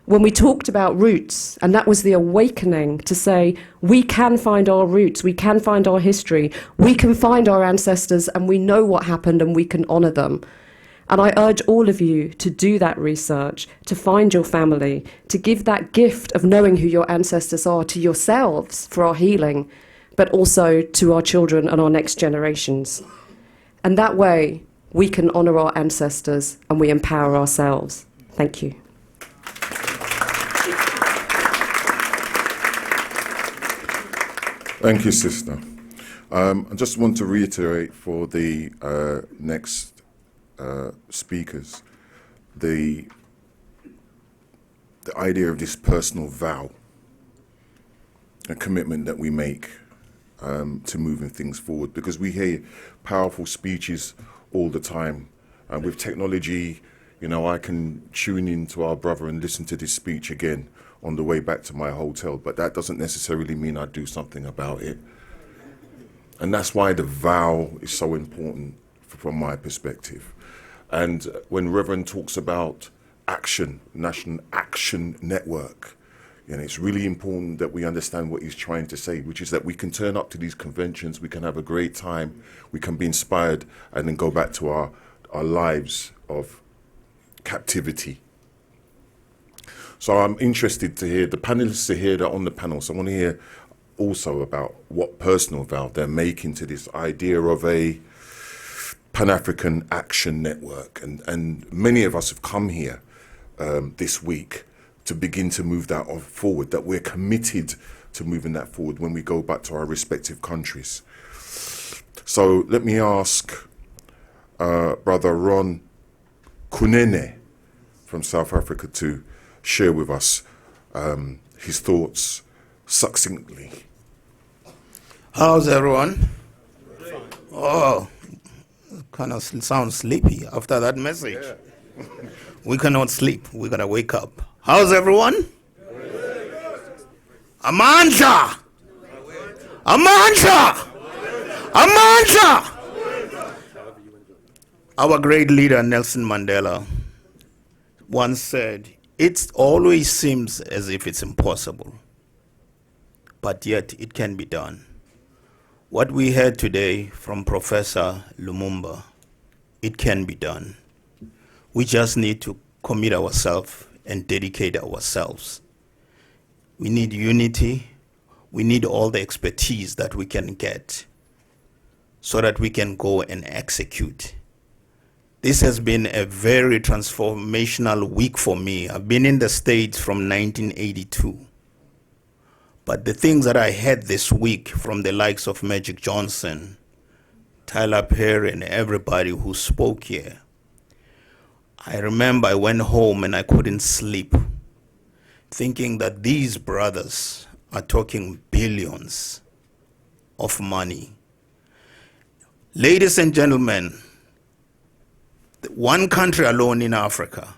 when we talked about roots, and that was the awakening to say, we can find our roots, we can find our history, we can find our ancestors, and we know what happened, and we can honour them. And I urge all of you to do that research, to find your family, to give that gift of knowing who your ancestors are to yourselves for our healing, but also to our children and our next generations. And that way, we can honour our ancestors and we empower ourselves. Thank you. Thank you, sister. I just want to reiterate for the next speakers the idea of this personal vow, a commitment that we make to moving things forward, because we hear powerful speeches all the time. With technology, you know, I can tune in to our brother and listen to this speech again on the way back to my hotel, but that doesn't necessarily mean I do something about it. And that's why the vow is so important from my perspective. And when Reverend talks about action, National Action Network, you know, it's really important that we understand what he's trying to say, which is that we can turn up to these conventions, we can have a great time, we can be inspired, and then go back to our lives of captivity. So I'm interested to hear, the panelists are here, they're on the panel, so I want to hear also about what personal vow they're making to this idea of a Pan-African Action Network. And many of us have come here this week to begin to move that forward, that we're committed to moving that forward when we go back to our respective countries. So let me ask Brother Ron Kunene from South Africa to share with us his thoughts succinctly. How's everyone? Oh, kind of sounds sleepy after that message. Yeah. We cannot sleep. We gotta wake up. How's everyone? Amandla! Amandla! Amandla! Our great leader Nelson Mandela once said, "It always seems as if it's impossible, but yet it can be done." What we heard today from Professor Lumumba, it can be done. We just need to commit ourselves and dedicate ourselves. We need unity. We need all the expertise that we can get so that we can go and execute. This has been a very transformational week for me. I've been in the States from 1982. But the things that I had this week from the likes of Magic Johnson, Tyler Perry, and everybody who spoke here, I remember I went home and I couldn't sleep, thinking that these brothers are talking billions of money. Ladies and gentlemen, one country alone in Africa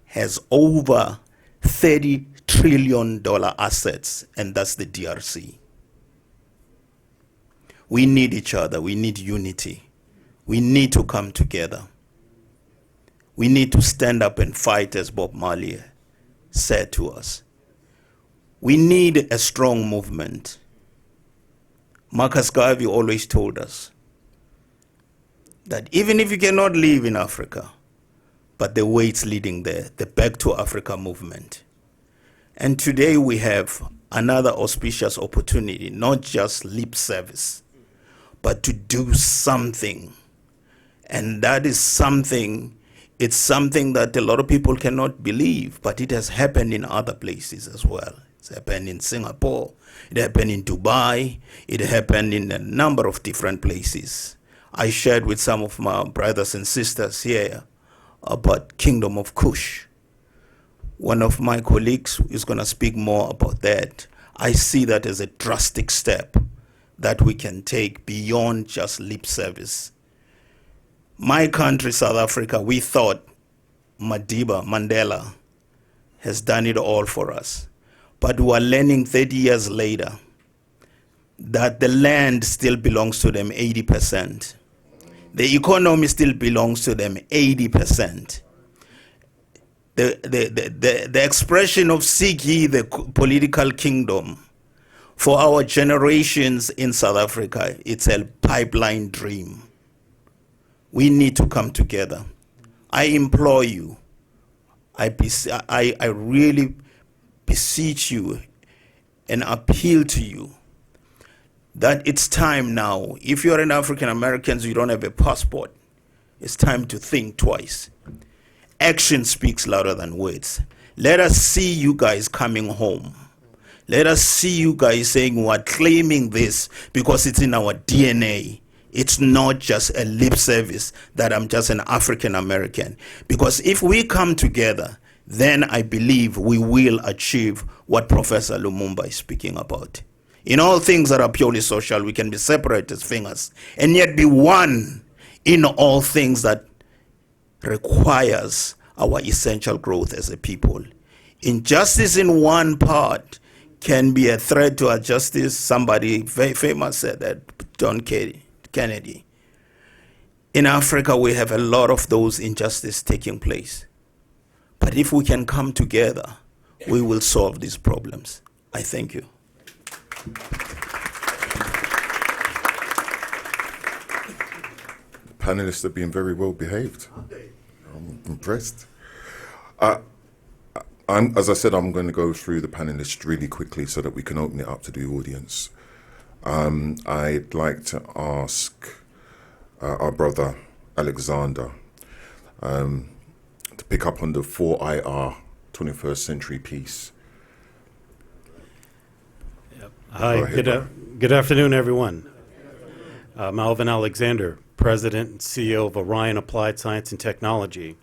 has over $30 trillion assets, and that's the DRC. We need each other. We need unity. We need to come together. We need to stand up and fight, as Bob Marley said to us. We need a strong movement. Marcus Garvey always told us that even if you cannot live in Africa, but the way it's leading there, the Back to Africa movement. And today we have another auspicious opportunity, not just lip service, but to do something. And that is something, it's something that a lot of people cannot believe, but it has happened in other places as well. It happened in Singapore, it happened in Dubai, it happened in a number of different places. I shared with some of my brothers and sisters here about Kingdom of Kush. One of my colleagues is going to speak more about that. I see that as a drastic step that we can take beyond just lip service. My country, South Africa, we thought Mandela has done it all for us. But we are learning 30 years later that the land still belongs to them 80%. The economy still belongs to them 80%. The expression of seek ye the political kingdom for our generations in South Africa, it's a pipeline dream. We need to come together. I implore you, I really beseech you and appeal to you that it's time now. If you're an African American, you don't have a passport, it's time to think twice. Action speaks louder than words. Let us see you guys coming home. Let us see you guys saying we're claiming this because it's in our DNA. It's not just a lip service that I'm just an African American. Because if we come together, then I believe we will achieve what Professor Lumumba is speaking about. In all things that are purely social, we can be separate as fingers and yet be one in all things that requires our essential growth as a people. Injustice in one part can be a threat to our justice. Somebody very famous said that, John Kennedy. In Africa, we have a lot of those injustices taking place. But if we can come together, we will solve these problems. I thank you. Panelists have been very well behaved. I'm impressed. As I said, I'm going to go through the panelists really quickly so that we can open it up to the audience. I'd like to ask our brother Alexander to pick up on the 4IR 21st century piece. Yep. Hi, good afternoon, everyone. Alvin Alexander, President and CEO of Orion Applied Science and Technology.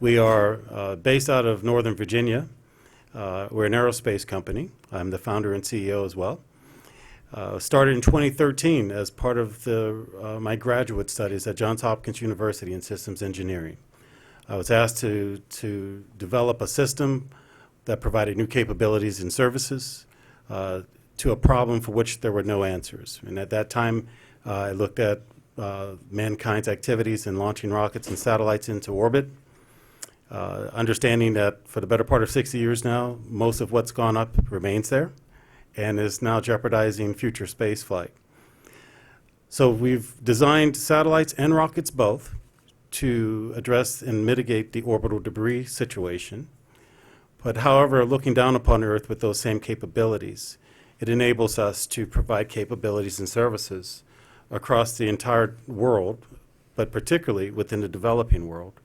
We are based out of Northern Virginia. We're an aerospace company. I'm the founder and CEO as well. Started in 2013 as part of my graduate studies at Johns Hopkins University in systems engineering. I was asked to develop a system that provided new capabilities and services to a problem for which there were no answers. And at that time, I looked at mankind's activities in launching rockets and satellites into orbit, understanding that for the better part of 60 years now, most of what's gone up remains there and is now jeopardizing future space flight. So we've designed satellites and rockets both to address and mitigate the orbital debris situation. But however, looking down upon Earth with those same capabilities, it enables us to provide capabilities and services across the entire world, but particularly within the developing world,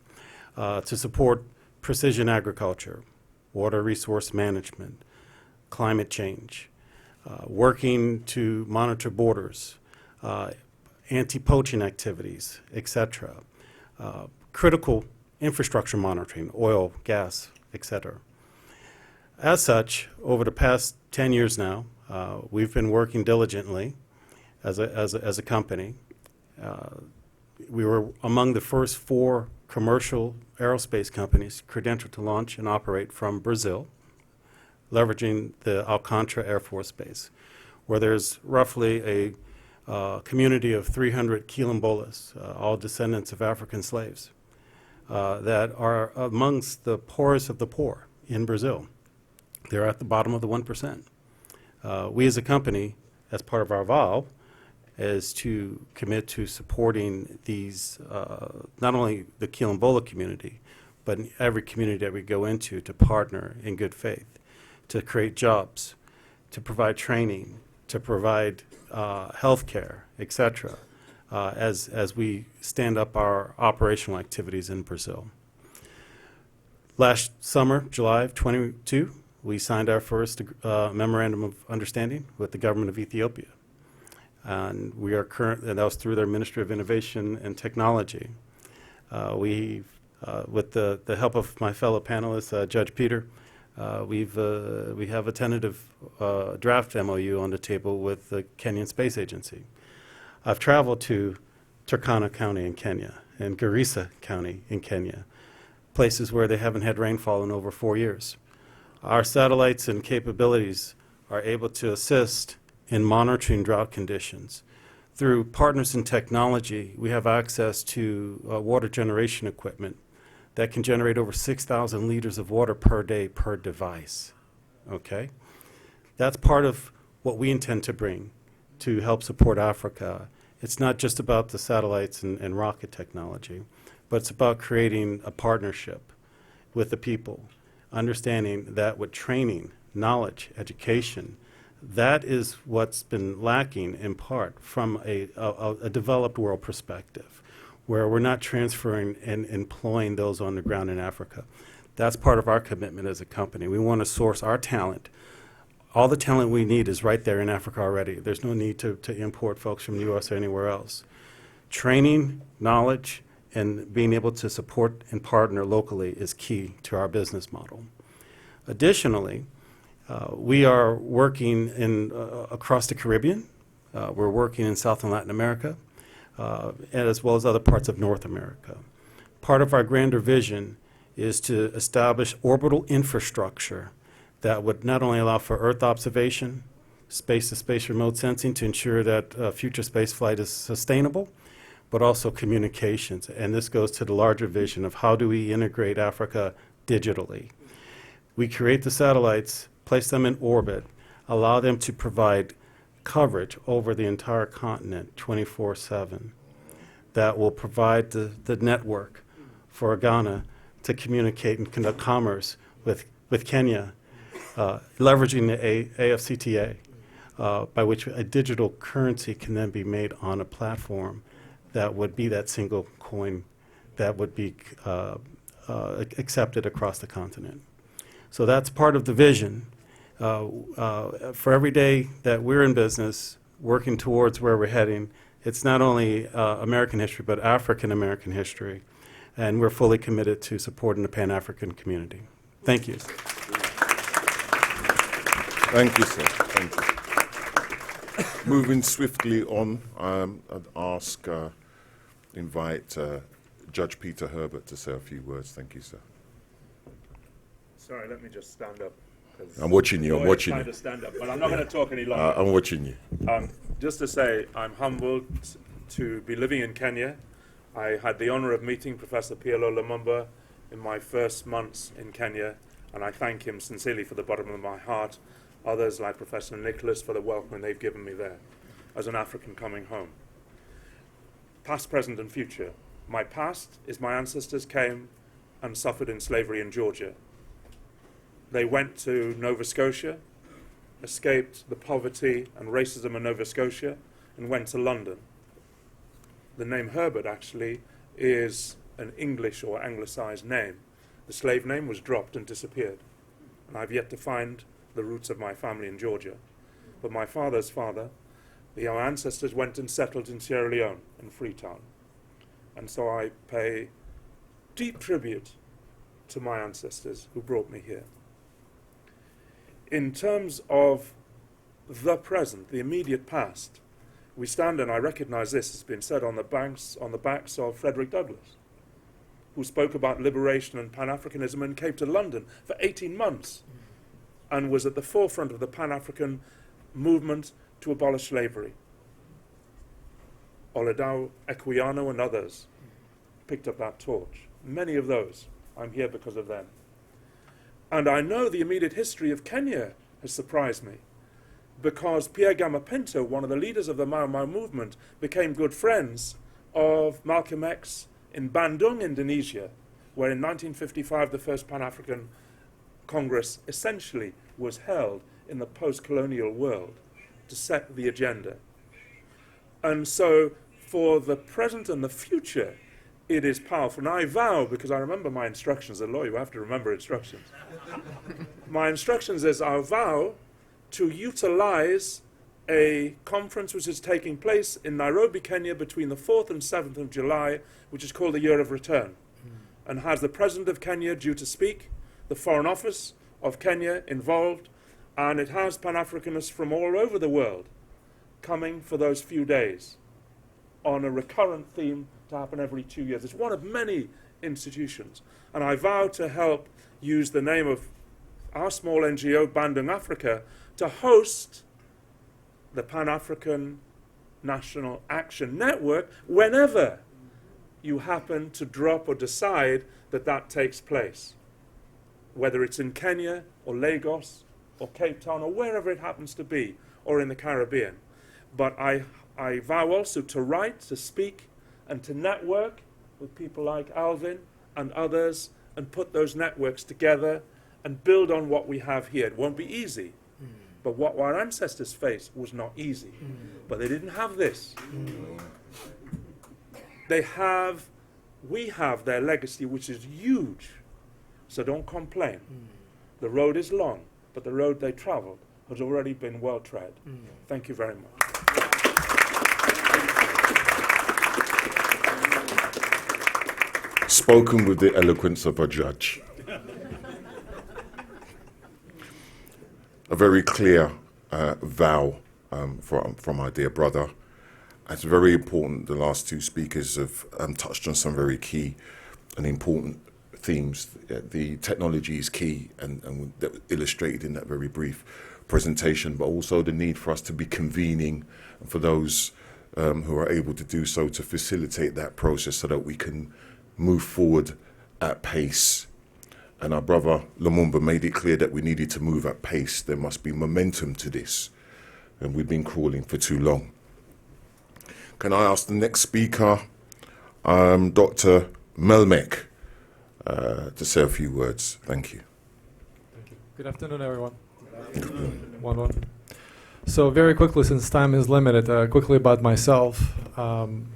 to support precision agriculture, water resource management, climate change, working to monitor borders, anti-poaching activities, etc., critical infrastructure monitoring, oil, gas, etc. As such, over the past 10 years now, we've been working diligently as a company. We were among the first 4 commercial aerospace companies credentialed to launch and operate from Brazil, leveraging the Alcântara Air Force Base, where there's roughly a community of 300 quilombolas, all descendants of African slaves, that are amongst the poorest of the poor in Brazil. They're at the bottom of the 1%. We as a company, as part of our vow, is to commit to supporting these, not only the Quilombola community, but in every community that we go into to partner in good faith, to create jobs, to provide training, to provide health care, etc., as we stand up our operational activities in Brazil. Last summer, July of 22, we signed our first memorandum of understanding with the government of Ethiopia. And we are and that was through their Ministry of Innovation and Technology. With the help of my fellow panelists, Judge Peter, we have a tentative draft MOU on the table with the Kenyan Space Agency. I've traveled to Turkana County in Kenya and Garissa County in Kenya, places where they haven't had rainfall in over 4 years. Our satellites and capabilities are able to assist in monitoring drought conditions. Through partners in technology, we have access to water generation equipment that can generate over 6,000 liters of water per day per device, okay? That's part of what we intend to bring to help support Africa. It's not just about the satellites and rocket technology, but it's about creating a partnership with the people, understanding that with training, knowledge, education, that is what's been lacking in part from a developed world perspective, where we're not transferring and employing those on the ground in Africa. That's part of our commitment as a company. We want to source our talent. All the talent we need is right there in Africa already. There's no need to import folks from the U.S. or anywhere else. Training, knowledge, and being able to support and partner locally is key to our business model. Additionally, we are working across the Caribbean. We're working in South and Latin America, as well as other parts of North America. Part of our grander vision is to establish orbital infrastructure that would not only allow for Earth observation, space-to-space remote sensing to ensure that future space flight is sustainable, but also communications. And this goes to the larger vision of how do we integrate Africa digitally. We create the satellites, place them in orbit, allow them to provide coverage over the entire continent 24/7 that will provide the network for Ghana to communicate and conduct commerce with Kenya, leveraging the AFCTA, by which a digital currency can then be made on a platform that would be that single coin that would be accepted across the continent. So that's part of the vision. For every day that we're in business, working towards where we're heading, it's not only American history, but African American history. And we're fully committed to supporting the Pan-African community. Thank you. Thank you, sir. Thank you. Moving swiftly on, I'd invite Judge Peter Herbert to say a few words. Thank you, sir. Sorry, let me just stand up. I'm watching you. I'm watching you. To stand up, but I'm not going to talk any longer. I'm watching you. Just to say, I'm humbled to be living in Kenya. I had the honor of meeting Professor Pielo Lumumba in my first months in Kenya, and I thank him sincerely for the bottom of my heart. Others, like Professor Nicholas, for the welcome they've given me there as an African coming home. Past, present, and future. My past is my ancestors came and suffered in slavery in Georgia. They went to Nova Scotia, escaped the poverty and racism in Nova Scotia, and went to London. The name Herbert actually is an English or anglicized name. The slave name was dropped and disappeared. And I've yet to find the roots of my family in Georgia. But my father's father, our ancestors went and settled in Sierra Leone, in Freetown. And so I pay deep tribute to my ancestors who brought me here. In terms of the present, the immediate past, we stand, and I recognize this has been said on the backs of Frederick Douglass, who spoke about liberation and Pan-Africanism and came to London for 18 months and was at the forefront of the Pan-African movement to abolish slavery. Oludare Equiano and others picked up that torch. Many of those, I'm here because of them. And I know the immediate history of Kenya has surprised me, because Pierre Gama Pinto, one of the leaders of the Mau Mau movement, became good friends of Malcolm X in Bandung, Indonesia, where in 1955 the first Pan-African Congress essentially was held in the post-colonial world to set the agenda. And so for the present and the future, it is powerful. And I vow, because I remember my instructions as a lawyer, you have to remember instructions. my instructions is I vow to utilize a conference which is taking place in Nairobi, Kenya between the 4th and 7th of July, which is called the Year of Return, and has the President of Kenya due to speak, the Foreign Office of Kenya involved, and it has Pan-Africanists from all over the world coming for those few days on a recurrent theme to happen every 2 years. It's one of many institutions, and I vow to help use the name of our small NGO, Bandung Africa, to host the Pan-African National Action Network whenever you happen to drop or decide that that takes place, whether it's in Kenya or Lagos or Cape Town or wherever it happens to be, or in the Caribbean. But I vow also to write, to speak, and to network with people like Alvin and others, and put those networks together and build on what we have here. It won't be easy, but what our ancestors faced was not easy. But they didn't have this. We have their legacy, which is huge. So don't complain. The road is long, but the road they traveled has already been well tread. Thank you very much. Spoken with the eloquence of a judge. A very clear vow from our dear brother. It's very important. The last two speakers have touched on some very key and important themes. The technology is key, and that was illustrated in that very brief presentation, but also the need for us to be convening, and for those who are able to do so, to facilitate that process so that we can move forward at pace. And our brother Lumumba made it clear that we needed to move at pace. There must be momentum to this, and we've been crawling for too long. Can I ask the next speaker, Dr. Melmek, to say a few words? Thank you. Thank you. Good afternoon, everyone. One. So very quickly, since time is limited, quickly about myself. I'm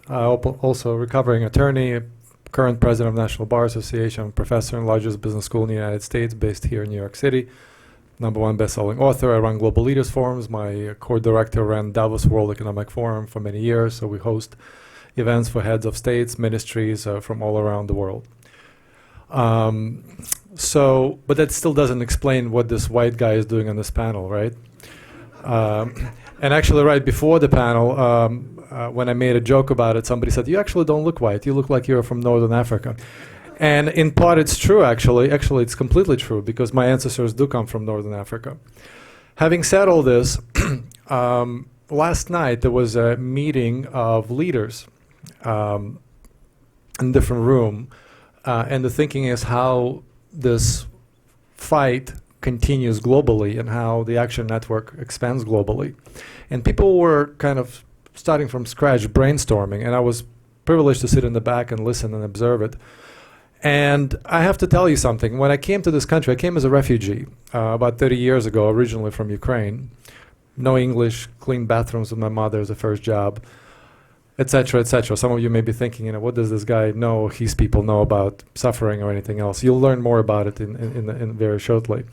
also a recovering attorney, current president of National Bar Association, professor in largest business school in the United States, based here in New York City. #1 best-selling author. I run Global Leaders Forums. My core director ran Davos World Economic Forum for many years, so we host events for heads of states, ministries from all around the world. But that still doesn't explain what this white guy is doing on this panel, right? And actually, right before the panel, when I made a joke about it, somebody said, "You actually don't look white. You look like you're from Northern Africa." And in part, it's true, actually. Actually, it's completely true, because my ancestors do come from Northern Africa. Having said all this, last night there was a meeting of leaders in a different room, and the thinking is how this fight continues globally and how the Action Network expands globally. And people were kind of starting from scratch, brainstorming, and I was privileged to sit in the back and listen and observe it. And I have to tell you something. When I came to this country, I came as a refugee about 30 years ago, originally from Ukraine. No English, clean bathrooms with my mother as a first job, etc., etc. Some of you may be thinking, what does this guy know, his people know about suffering or anything else? You'll learn more about it in very shortly.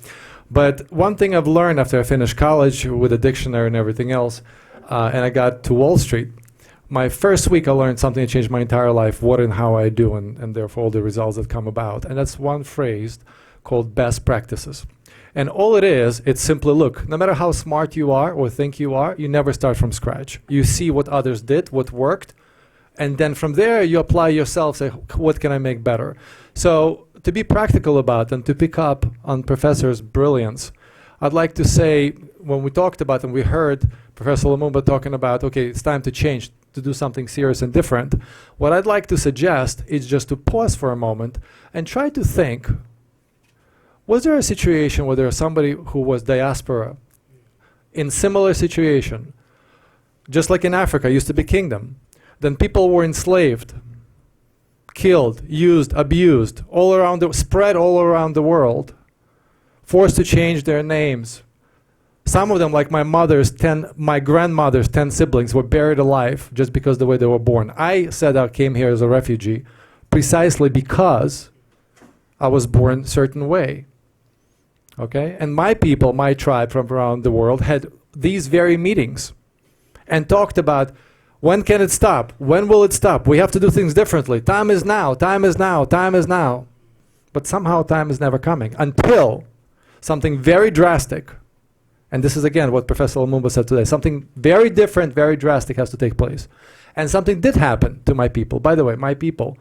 But one thing I've learned after I finished college with a dictionary and everything else, and I got to Wall Street, my first week I learned something that changed my entire life, what and how I do, and therefore all the results that come about. And that's one phrase called best practices. And all it is, it's simply, look, no matter how smart you are or think you are, you never start from scratch. You see what others did, what worked, and then from there you apply yourself, say, what can I make better? So to be practical about and to pick up on Professor's brilliance, I'd like to say, when we talked about and we heard Professor Lumumba talking about, okay, it's time to change, to do something serious and different, what I'd like to suggest is just to pause for a moment and try to think, was there a situation where there was somebody who was diaspora in similar situation, just like in Africa, used to be kingdom, then people were enslaved, killed, used, abused, all around, spread all around the world, forced to change their names. Some of them, like my grandmother's 10 siblings, were buried alive just because of the way they were born. I said I came here as a refugee precisely because I was born a certain way. Okay? And my people, my tribe from around the world had these very meetings and talked about when can it stop? When will it stop? We have to do things differently. Time is now, time is now, time is now. But somehow time is never coming until something very drastic, and this is again what Professor Lumumba said today, something very different, very drastic has to take place. And something did happen to my people. By the way, my people,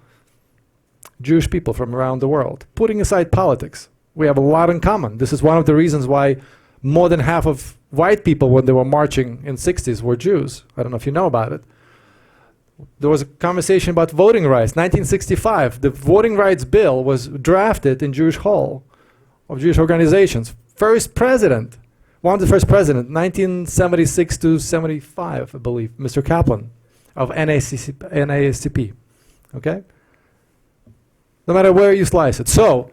Jewish people from around the world, putting aside politics, we have a lot in common. This is one of the reasons why more than half of white people when they were marching in the 60s were Jews. I don't know if you know about it. There was a conversation about voting rights. 1965, the voting rights bill was drafted in Jewish Hall of Jewish organizations. First president, one of the first presidents, 1976 to 75, I believe, Mr. Kaplan of NAACP. Okay? No matter where you slice it. So,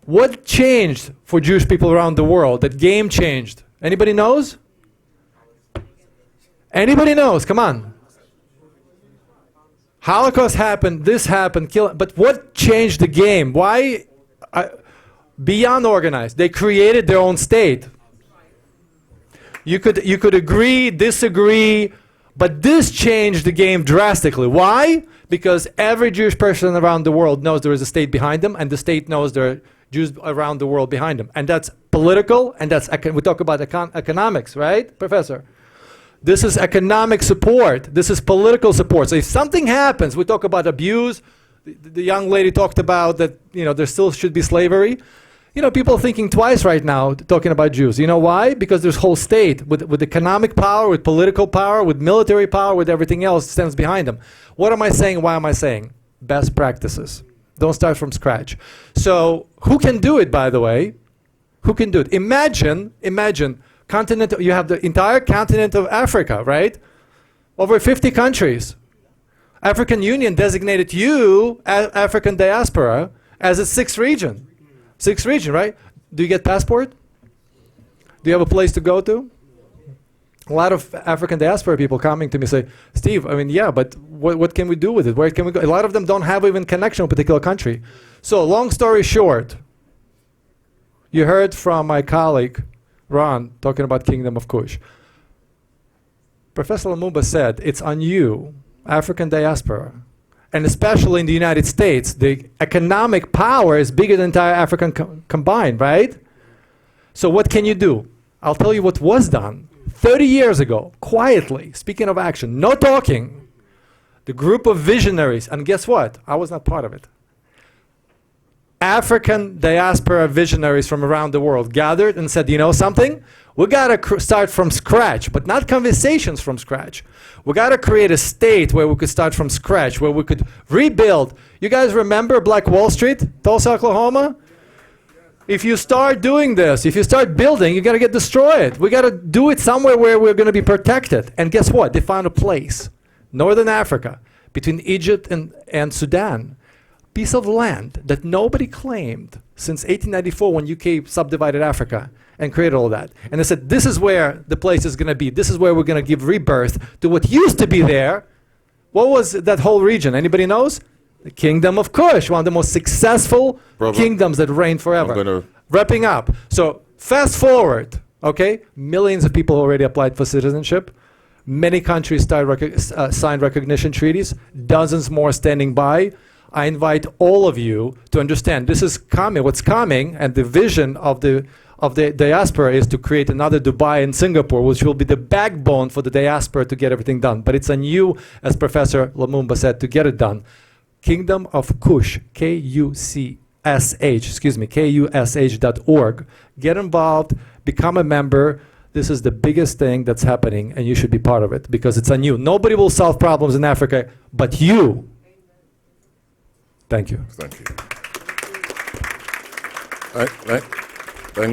what changed for Jewish people around the world? That game changed. Anybody knows? Anybody knows? Come on. Holocaust happened, this happened, but what changed the game? Why? Beyond organized. They created their own state. You could agree, disagree, but this changed the game drastically. Why? Because every Jewish person around the world knows there is a state behind them, and the state knows there are Jews around the world behind them. And that's political, and that's, we talk about economics, right, Professor? This is economic support. This is political support. So if something happens, we talk about abuse. The young lady talked about that, you know, there still should be slavery. You know, people are thinking twice right now talking about Jews. You know why? Because there's whole state with economic power, with political power, with military power, with everything else stands behind them. What am I saying? Why am I saying? Best practices. Don't start from scratch. So who can do it, by the way? Who can do it? Imagine, you have the entire continent of Africa, right? Over 50 countries. African Union designated you, African diaspora, as a sixth region. Sixth region, right? Do you get passport? Do you have a place to go to? A lot of African diaspora people coming to me say, Steve, I mean, yeah, but what can we do with it? Where can we go? A lot of them don't have even connection with a particular country. So long story short, you heard from my colleague, Ron, talking about Kingdom of Kush. Professor Lumumba said, it's on you, African diaspora, and especially in the United States, the economic power is bigger than entire African combined, right? So what can you do? I'll tell you what was done 30 years ago, quietly, speaking of action, no talking. The group of visionaries, and guess what? I was not part of it. African diaspora visionaries from around the world gathered and said, you know something? We got to start from scratch, but not conversations from scratch. We got to create a state where we could start from scratch, where we could rebuild. You guys remember Black Wall Street, Tulsa, Oklahoma? If you start doing this, if you start building, you got to get destroyed. We got to do it somewhere where we're going to be protected. And guess what? They found a place, Northern Africa, between Egypt and Sudan. Piece of land that nobody claimed since 1894 when UK subdivided Africa and created all that. And they said, this is where the place is going to be. This is where we're going to give rebirth to what used to be there. What was that whole region? Anybody knows? The Kingdom of Kush, one of the most successful kingdoms that reigned forever. Wrapping up. So fast forward, okay? Millions of people already applied for citizenship. Many countries signed recognition treaties. Dozens more standing by. I invite all of you to understand this is coming, what's coming, and the vision of the diaspora is to create another Dubai and Singapore, which will be the backbone for the diaspora to get everything done. But it's on you, as Professor Lumumba said, to get it done. Kingdom of Kush, K-U-C-S-H, Kush.org. Get involved, become a member. This is the biggest thing that's happening, and you should be part of it because it's on you. Nobody will solve problems in Africa but you. Thank you. Thank you.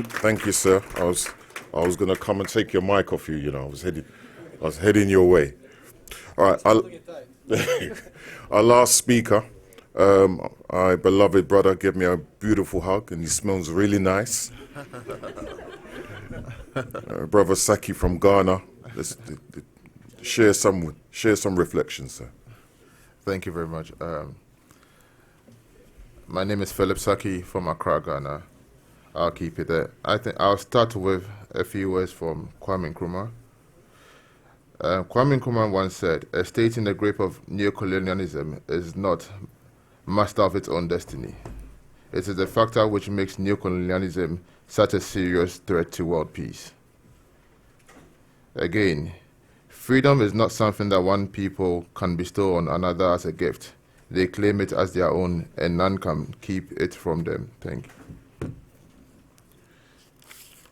Thank you, sir. I was going to come and take your mic off you. You know, I was heading your way. All right. Our last speaker, our beloved brother, gave me a beautiful hug, and he smells really nice. Brother Saki from Ghana. Let's share some reflections, sir. Thank you very much. My name is Philip Saki from Accra, Ghana. I'll keep it there. I think I'll start with a few words from Kwame Nkrumah. Kwame Nkrumah once said, "A state in the grip of neocolonialism is not master of its own destiny. It is the factor which makes neocolonialism such a serious threat to world peace." Again, freedom is not something that one people can bestow on another as a gift. They claim it as their own, and none can keep it from them. Thank you.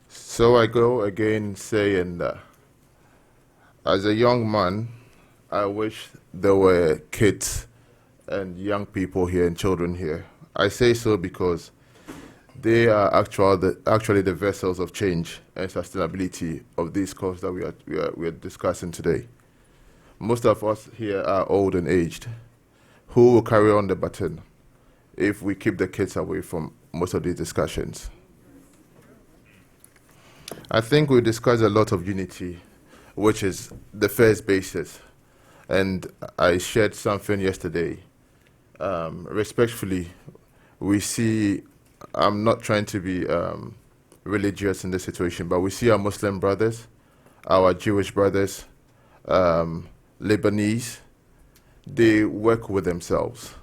So I go again saying that as a young man, I wish there were kids and young people here and children here. I say so because they are actually the vessels of change and sustainability of this cause that we are discussing today. Most of us here are old and aged. Who will carry on the baton if we keep the kids away from most of these discussions? I think we discussed a lot of unity, which is the first basis. And I shared something yesterday. Respectfully, we see, I'm not trying to be religious in this situation, but we see our Muslim brothers, our Jewish brothers, Lebanese, they work with themselves.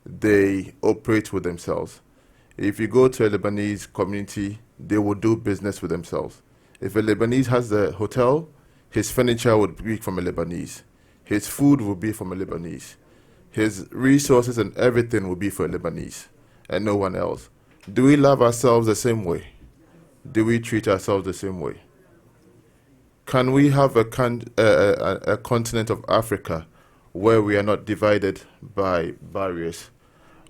They operate with themselves. If you go to a Lebanese community, they will do business with themselves. If a Lebanese has a hotel, his furniture would be from a Lebanese. His food will be from a Lebanese. His resources and everything will be for a Lebanese and no one else. Do we love ourselves the same way? Do we treat ourselves the same way? Can we have a continent of Africa where we are not divided by barriers,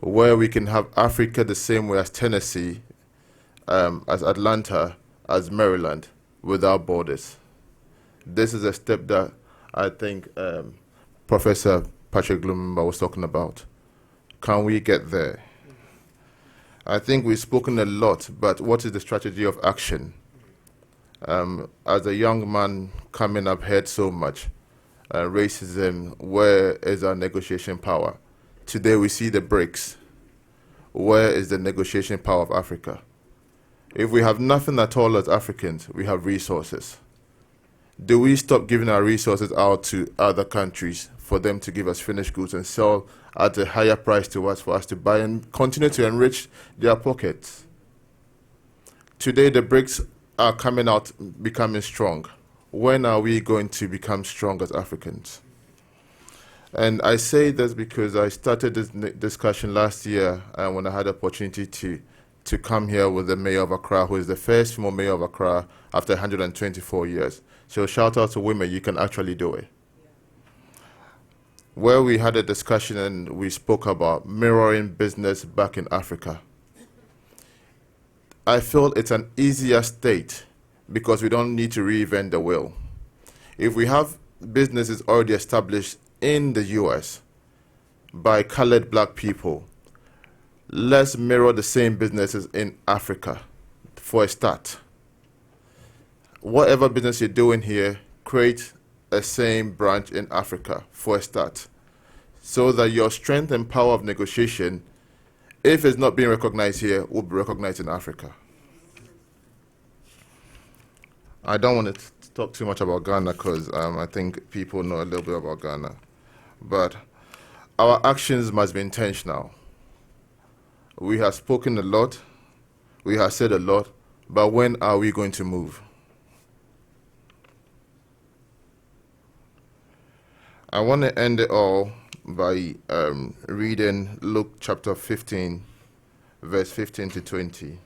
where we can have Africa the same way as Tennessee, as Atlanta, as Maryland, without borders? This is a step that I think Professor Patrick Lumumba was talking about. Can we get there? I think we've spoken a lot, but what is the strategy of action? As a young man coming up, heard so much. Racism, where is our negotiation power? Today we see the BRICS. Where is the negotiation power of Africa? If we have nothing at all as Africans, we have resources. Do we stop giving our resources out to other countries for them to give us finished goods and sell at a higher price to us for us to buy and continue to enrich their pockets? Today the BRICS are coming out, becoming strong. When are we going to become strong as Africans? And I say this because I started this discussion last year when I had the opportunity to come here with the mayor of Accra, who is the first female mayor of Accra after 124 years. So shout out to women, you can actually do it. Where we had a discussion and we spoke about mirroring business back in Africa. I feel it's an easier state because we don't need to reinvent the wheel. If we have businesses already established in the US by colored black people, let's mirror the same businesses in Africa for a start. Whatever business you're doing here, create a same branch in Africa for a start, so that your strength and power of negotiation, if it's not being recognized here, will be recognized in Africa. I don't want to talk too much about Ghana because I think people know a little bit about Ghana. But our actions must be intentional. We have spoken a lot, we have said a lot, but when are we going to move? I want to end it all by reading Luke chapter 15, verse 15 to 20.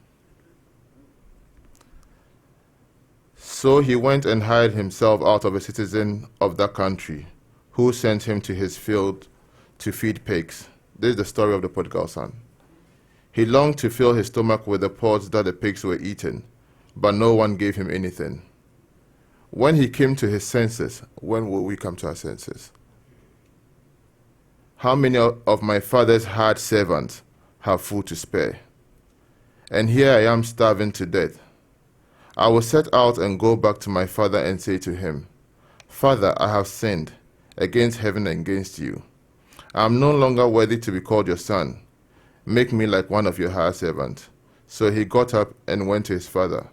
So he went and hired himself out of a citizen of that country, who sent him to his field to feed pigs. This is the story of the prodigal son. He longed to fill his stomach with the pods that the pigs were eating, but no one gave him anything. When he came to his senses, when will we come to our senses? How many of my father's hired servants have food to spare? And here I am starving to death. I will set out and go back to my father and say to him, Father, I have sinned against heaven and against you. I am no longer worthy to be called your son. Make me like one of your hired servants. So he got up and went to his father.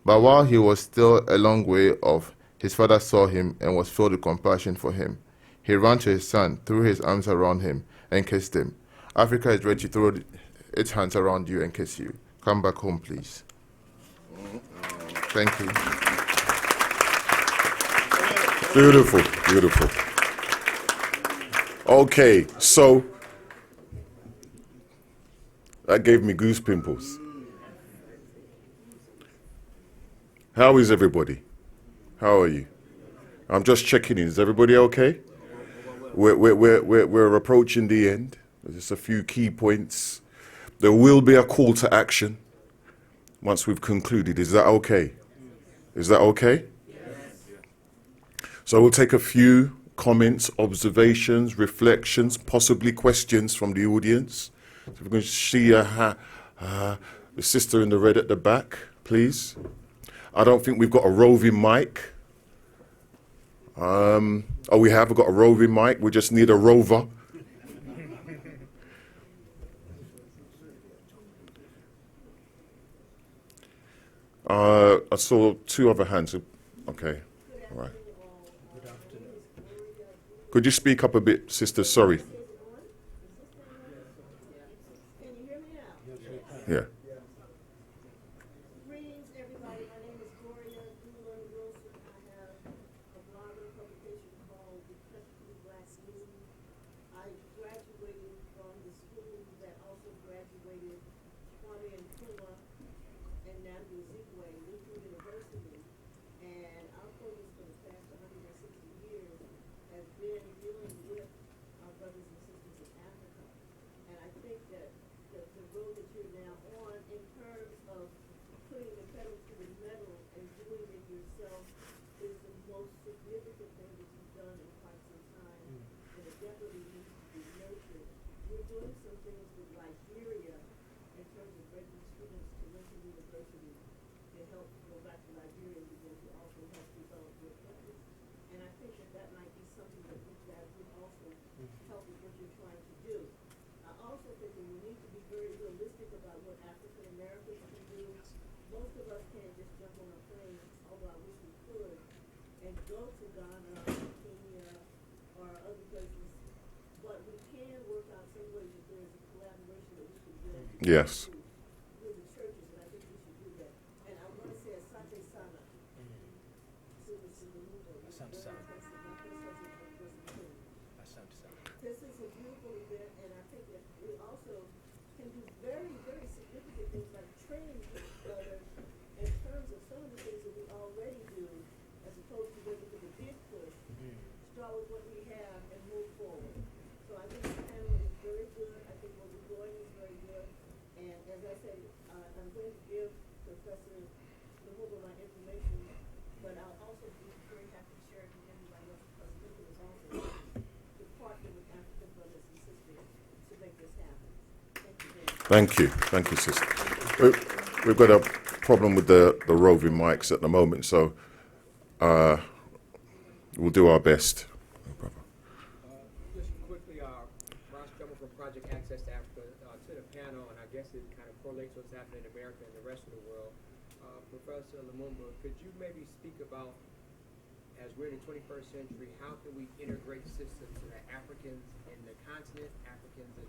But while he was still a long way off, his father saw him and was filled with compassion for him. He ran to his son, threw his arms around him, and kissed him. Africa is ready to throw its hands around you and kiss you. Come back home, please. Thank you. Beautiful, beautiful. Okay, so that gave me goose pimples. How is everybody? How are you? I'm just checking in. Is everybody okay? We're approaching the end. There's just a few key points. There will be a call to action once we've concluded. Is that okay? Is that okay? Yes. So we'll take a few comments, observations, reflections, possibly questions from the audience. So we're going to see the sister in the red at the back, please. I don't think we've got a roving mic. Oh, we have got a roving mic. We just need a rover. I saw two other hands. Okay, all right. Could you speak up a bit, sister? Sorry. Yeah. Yes. This is a beautiful event, and I think that we also can do very, very significant things like training each other in terms of some of the things that we already do, as opposed to waiting for the big push. Start with what we have and move forward. So I think the panel is very good. I think what we're doing is very good. And as I said, I'm going to give Professor Lumumba my information, but I'll also be very happy to share it with everybody else, because Lumumba is also to partner with African brothers and sisters to make this happen. Thank you very much. Thank you. Thank you, sister. We've got a problem with the roving mics at the moment, so we'll do our best. Just quickly, Ross Drummer from Project Access to Africa, to the panel, and I guess it kind of correlates what's happening in America and the rest of the world. Professor Lumumba, could you maybe speak about, as we're in the 21st century, how can we integrate systems so that Africans in the continent, Africans in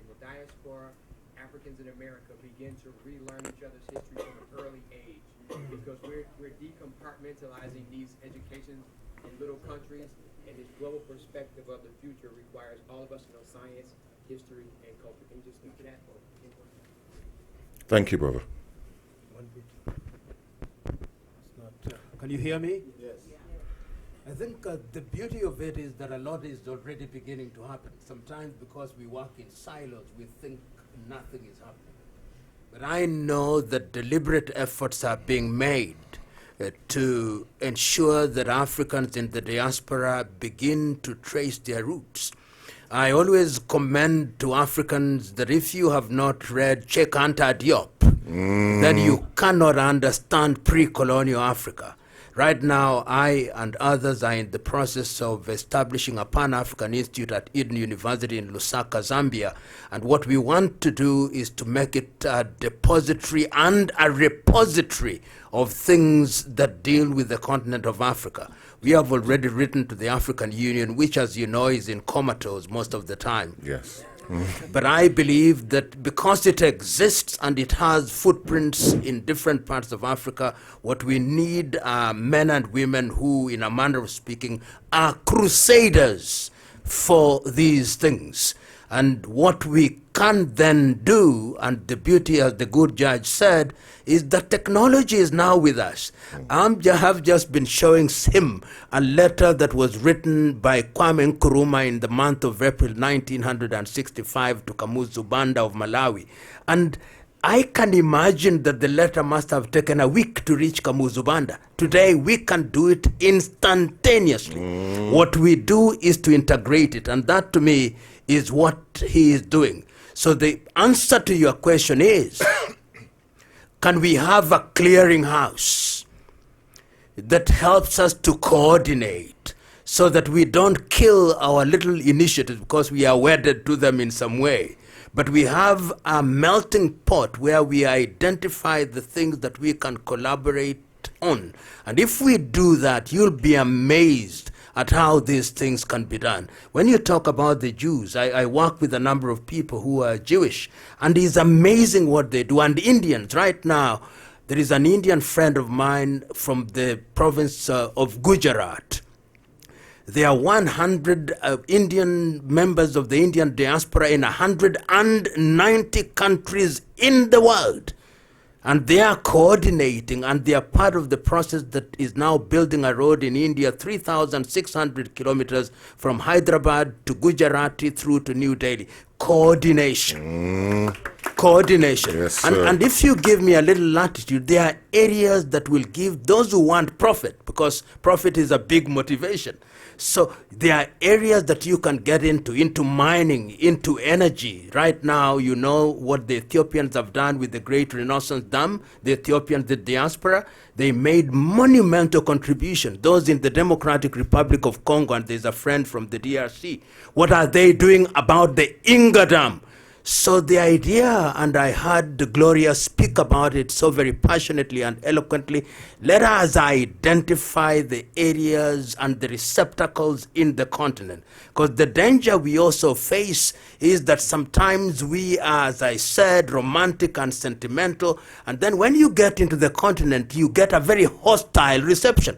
the diaspora, Africans in America begin to relearn each other's history from an early age? Because we're decompartmentalizing these educations in little countries, and this global perspective of the future requires all of us to know science, history, and culture. Can you just speak to that? Thank you, brother. Can you hear me? Yes. I think the beauty of it is that a lot is already beginning to happen. Sometimes because we work in silos, we think nothing is happening. But I know that deliberate efforts are being made to ensure that Africans in the diaspora begin to trace their roots. I always commend to Africans that if you have not read Cheikh Anta Diop, then you cannot understand pre-colonial Africa. Right now, I and others are in the process of establishing a Pan-African Institute at Eden University in Lusaka, Zambia. And what we want to do is to make it a depository and a repository of things that deal with the continent of Africa. We have already written to the African Union, which, as you know, is in comatose most of the time. Yes. But I believe that because it exists and it has footprints in different parts of Africa, what we need are men and women who, in a manner of speaking, are crusaders for these things. And what we can then do, and the beauty, as the good judge said, is that technology is now with us. I have just been showing him a letter that was written by Kwame Nkrumah in the month of April 1965 to Kamuzu Banda of Malawi. And I can imagine that the letter must have taken a week to reach Kamuzu Banda. Today, we can do it instantaneously. What we do is to integrate it, and that to me is what he is doing. So the answer to your question is, can we have a clearinghouse that helps us to coordinate so that we don't kill our little initiatives because we are wedded to them in some way, but we have a melting pot where we identify the things that we can collaborate on. And if we do that, you'll be amazed at how these things can be done. When you talk about the Jews, I work with a number of people who are Jewish, and it's amazing what they do. And Indians, right now, there is an Indian friend of mine from the province of Gujarat. There are 100 Indian members of the Indian diaspora in 190 countries in the world. And they are coordinating, and they are part of the process that is now building a road in India, 3,600 kilometers from Hyderabad to Gujarati through to New Delhi. Coordination. Coordination. Yes, and if you give me a little latitude, there are areas that will give those who want profit, because profit is a big motivation. So there are areas that you can get into mining, into energy. Right now, you know what the Ethiopians have done with the Great Renaissance Dam. The Ethiopians, the diaspora, they made monumental contributions. Those in the Democratic Republic of Congo, and there's a friend from the DRC. What are they doing about the Inga Dam? So the idea, and I heard Gloria speak about it so very passionately and eloquently, let us identify the areas and the receptacles in the continent. Because the danger we also face is that sometimes we are, as I said, romantic and sentimental, and then when you get into the continent, you get a very hostile reception.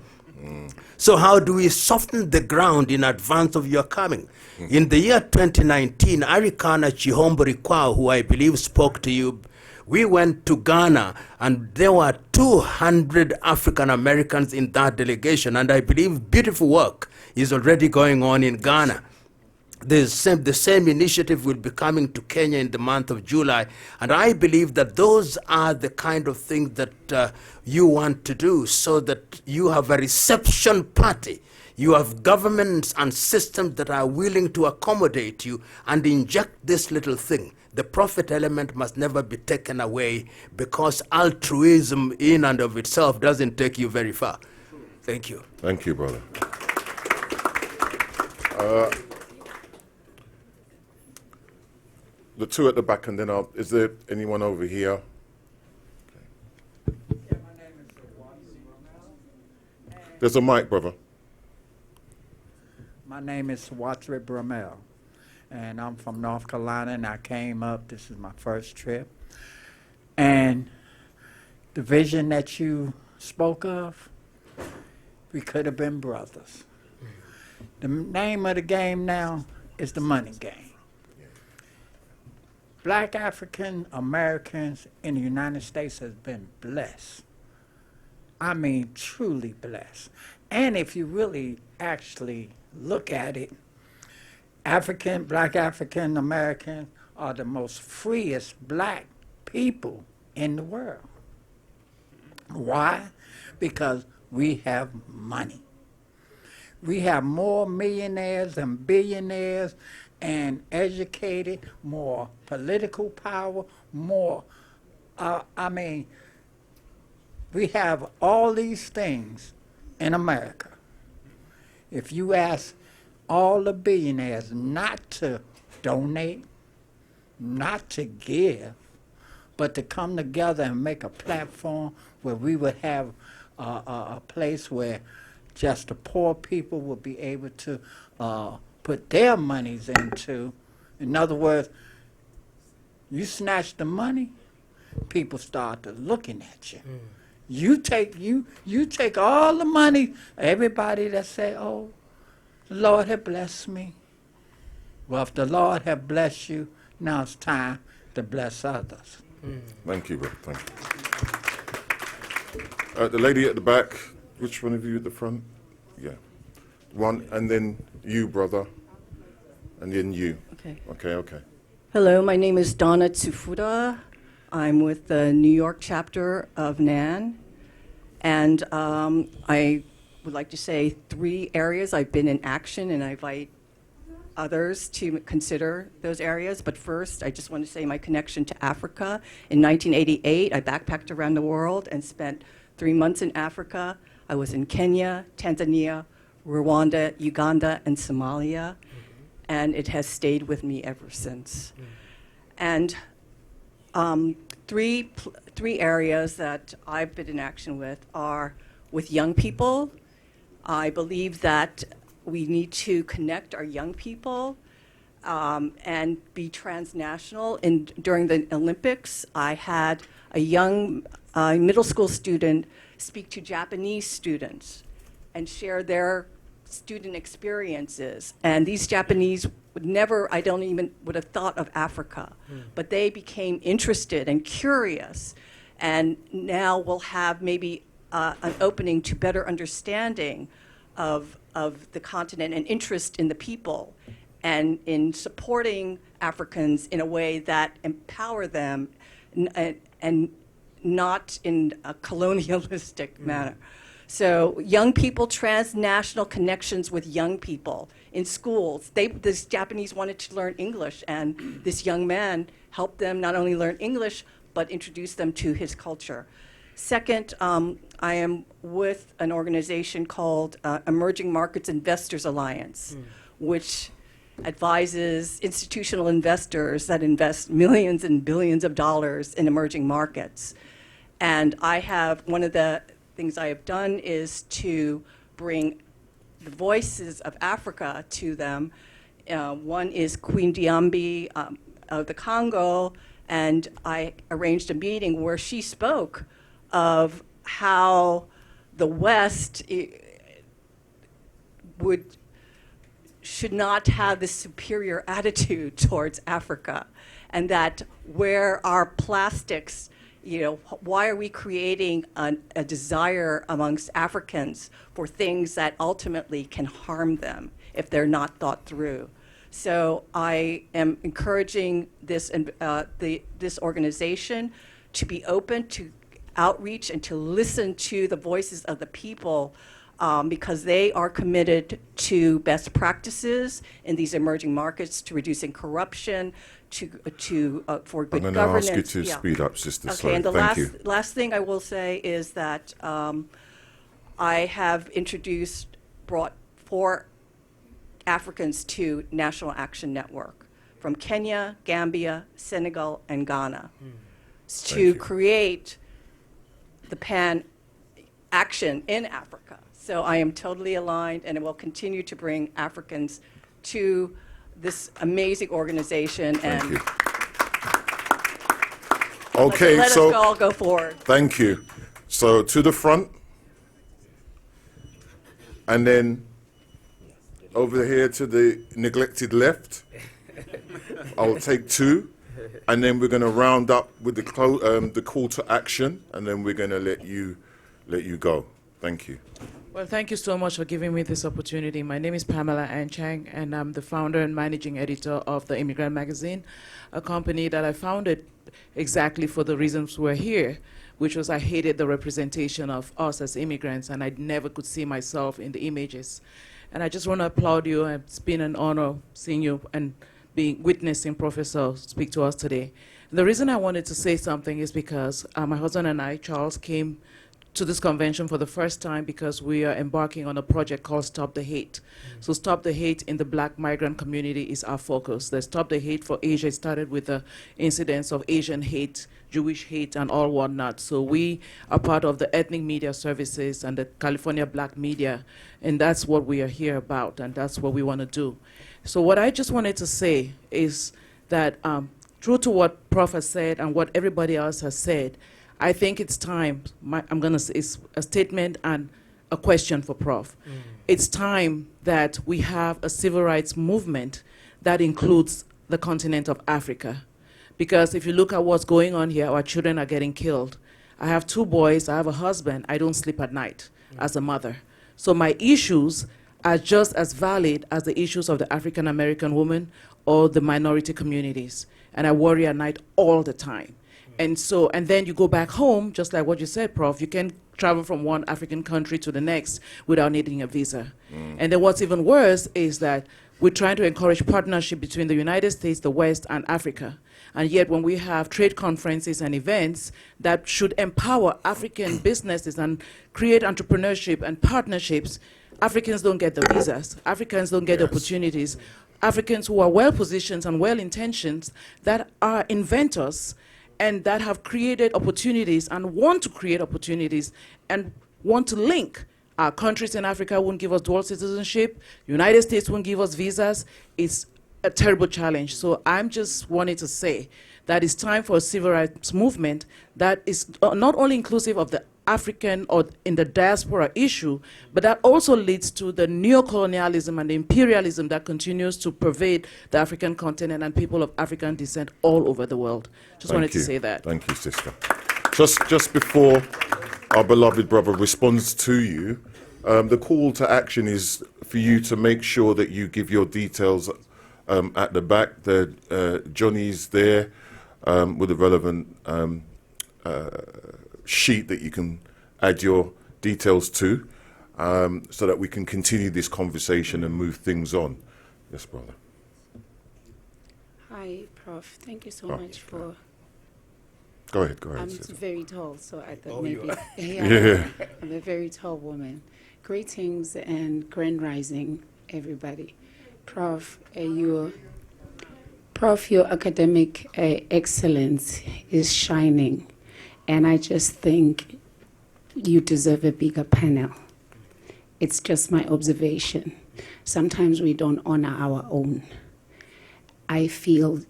So how do we soften the ground in advance of your coming? In the year 2019, Arikana Chihombori Kwao, who I believe spoke to you, we went to Ghana, and there were 200 African Americans in that delegation, and I believe beautiful work is already going on in Ghana. The same initiative will be coming to Kenya in the month of July, and I believe that those are the kind of things that you want to do, so that you have a reception party. You have governments and systems that are willing to accommodate you and inject this little thing. The profit element must never be taken away, because altruism in and of itself doesn't take you very far. Thank you. Thank you, brother. The two at the back, and then is there anyone over here? There's a mic, brother. My name is Watson Brumell, and I'm from North Carolina, and I came up. This is my first trip. And the vision that you spoke of, we could have been brothers. The name of the game now is the money game. Black African Americans in the United States has been blessed. I mean, truly blessed. And if you really actually look at it, Black African Americans are the most freest black people in the world. Why? Because we have money. We have more millionaires and billionaires and educated, more political power, more, we have all these things in America, if you ask all the billionaires not to donate, not to give, but to come together and make a platform where we would have a place where just the poor people would be able to put their monies into. In other words, you snatch the money, people start to looking at you. You take all the money, everybody that say, oh, the Lord have blessed me. Well, if the Lord have blessed you, now it's time to bless others. Thank you, brother. Thank you. The lady at the back, which one of you at the front? Yeah. One, and then you, brother, and then you. Okay. Okay. Hello, my name is Donna Tsufuda. I'm with the New York chapter of NAN. And I would like to say 3 areas I've been in action, and I invite others to consider those areas. But first, I just want to say my connection to Africa. In 1988, I backpacked around the world and spent 3 months in Africa. I was in Kenya, Tanzania, Rwanda, Uganda, and Somalia. And it has stayed with me ever since. And 3 areas that I've been in action with are with young people. I believe that we need to connect our young people and be transnational. During the Olympics, I had a young middle school student speak to Japanese students and share their student experiences. And these Japanese would never, I don't even would have thought of Africa, but they became interested and curious, and now we'll have maybe an opening to better understanding of the continent and interest in the people and in supporting Africans in a way that empower them and not in a colonialistic manner. So young people, transnational connections with young people in schools. This Japanese wanted to learn English, and this young man helped them not only learn English, but introduce them to his culture. Second, I am with an organization called Emerging Markets Investors Alliance, which advises institutional investors that invest millions and billions of dollars in emerging markets. And I have, one of the things I have done is to bring the voices of Africa to them. One is Queen Diambi of the Congo, and I arranged a meeting where she spoke of how the West should not have this superior attitude towards Africa, and that where our plastics, why are we creating a desire amongst Africans for things that ultimately can harm them if they're not thought through? So I am encouraging this organization to be open to outreach and to listen to the voices of the people, because they are committed to best practices in these emerging markets, to reducing corruption, for good governance. I'm going to ask you to speed up, sister. Okay, Sorry. and the Thank you. last thing I will say is that I have brought 4 Africans to National Action Network from Kenya, Gambia, Senegal, and Ghana to create the pan-action in Africa. So I am totally aligned, and it will continue to bring Africans to this amazing organization. Thank and you. Okay, let us all go forward. Thank you. So to the front, and then over here to the neglected left. I'll take 2, and then we're going to round up with the call to action, and then we're going to let you go. Thank you. Well, thank you so much for giving me this opportunity. My name is Pamela Anchang, and I'm the founder and managing editor of The Immigrant Magazine, a company that I founded exactly for the reasons we're here, which was I hated the representation of us as immigrants, and I never could see myself in the images. And I just want to applaud you. It's been an honor seeing you and witnessing Professor speak to us today. The reason I wanted to say something is because my husband and I, Charles, came to this convention for the first time because we are embarking on a project called Stop the Hate. So Stop the Hate in the Black migrant community is our focus. The Stop the Hate for Asia started with the incidents of Asian hate, Jewish hate, and all whatnot. So we are part of the Ethnic Media Services and the California Black Media, and that's what we are here about, and that's what we want to do. So what I just wanted to say is that true to what Prof has said and what everybody else has said, I think it's time, I'm going to say it's a statement and a question for Prof. It's time that we have a civil rights movement that includes the continent of Africa. Because if you look at what's going on here, our children are getting killed. I have 2 boys, I have a husband, I don't sleep at night as a mother. So my issues are just as valid as the issues of the African American woman or the minority communities. And I worry at night all the time. And then you go back home, just like what you said, Prof, you can travel from one African country to the next without needing a visa. And then what's even worse is that we're trying to encourage partnership between the United States, the West, and Africa. And yet when we have trade conferences and events that should empower African businesses and create entrepreneurship and partnerships, Africans don't get the visas. Africans don't get the opportunities. Africans who are well-positioned and well-intentioned, that are inventors, and that have created opportunities and want to create opportunities and want to link. Our countries in Africa won't give us dual citizenship. United States won't give us visas. It's a terrible challenge. So I'm just wanting to say that it's time for a civil rights movement that is not only inclusive of the African or in the diaspora issue, but that also leads to the neocolonialism and the imperialism that continues to pervade the African continent and people of African descent all over the world. Just wanted to say that. Thank you, sister. Just before our beloved brother responds to you, the call to action is for you to make sure that you give your details at the back. Johnny's there with the relevant sheet that you can add your details to, so that we can continue this conversation and move things on. Yes, brother. Hi, Prof. Thank you so much for... Go ahead. I'm sister. very tall, so I thought You are. yeah, I'm a very tall woman. Greetings and grand rising, everybody. Prof, your academic excellence is shining, and I just think you deserve a bigger panel. It's just my observation. Sometimes we don't honor our own. I feel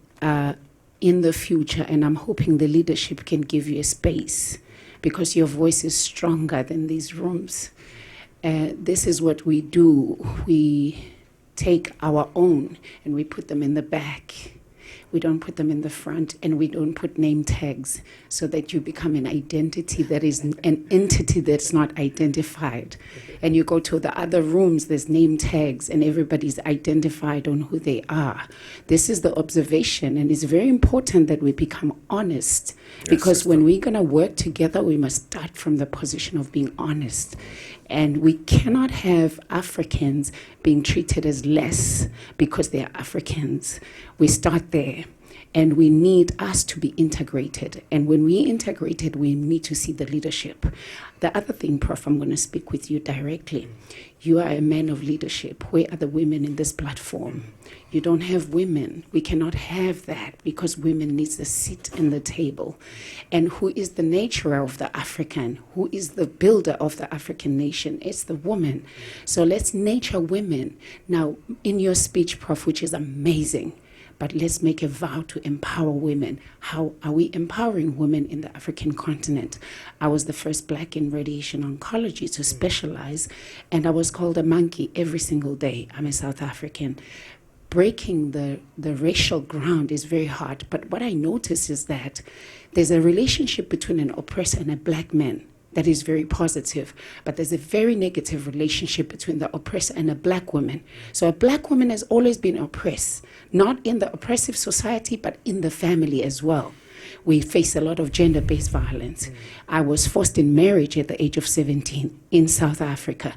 in the future, and I'm hoping the leadership can give you a space, because your voice is stronger than these rooms. This is what we do. We take our own and we put them in the back. We don't put them in the front, and we don't put name tags so that you become an identity that is an entity that's not identified. And you go to the other rooms, there's name tags, and everybody's identified on who they are. This is the observation, and it's very important that we become honest, because when we're going to work together, we must start from the position of being honest. And we cannot have Africans being treated as less because they're Africans. We start there. And we need us to be integrated. And when we integrated, we need to see the leadership. The other thing, Prof, I'm going to speak with you directly. You are a man of leadership. Where are the women in this platform? You don't have women. We cannot have that, because women need a seat in the table. And who is the nurturer of the African? Who is the builder of the African nation? It's the woman. So let's nurture women. Now, in your speech, Prof, which is amazing, but let's make a vow to empower women. How are we empowering women in the African continent? I was the first Black in radiation oncology to specialize, and I was called a monkey every single day. I'm a South African. Breaking the racial ground is very hard, but what I notice is that there's a relationship between an oppressor and a Black man that is very positive, but there's a very negative relationship between the oppressor and a Black woman. So a Black woman has always been oppressed, not in the oppressive society, but in the family as well. We face a lot of gender-based violence. I was forced in marriage at the age of 17 in South Africa.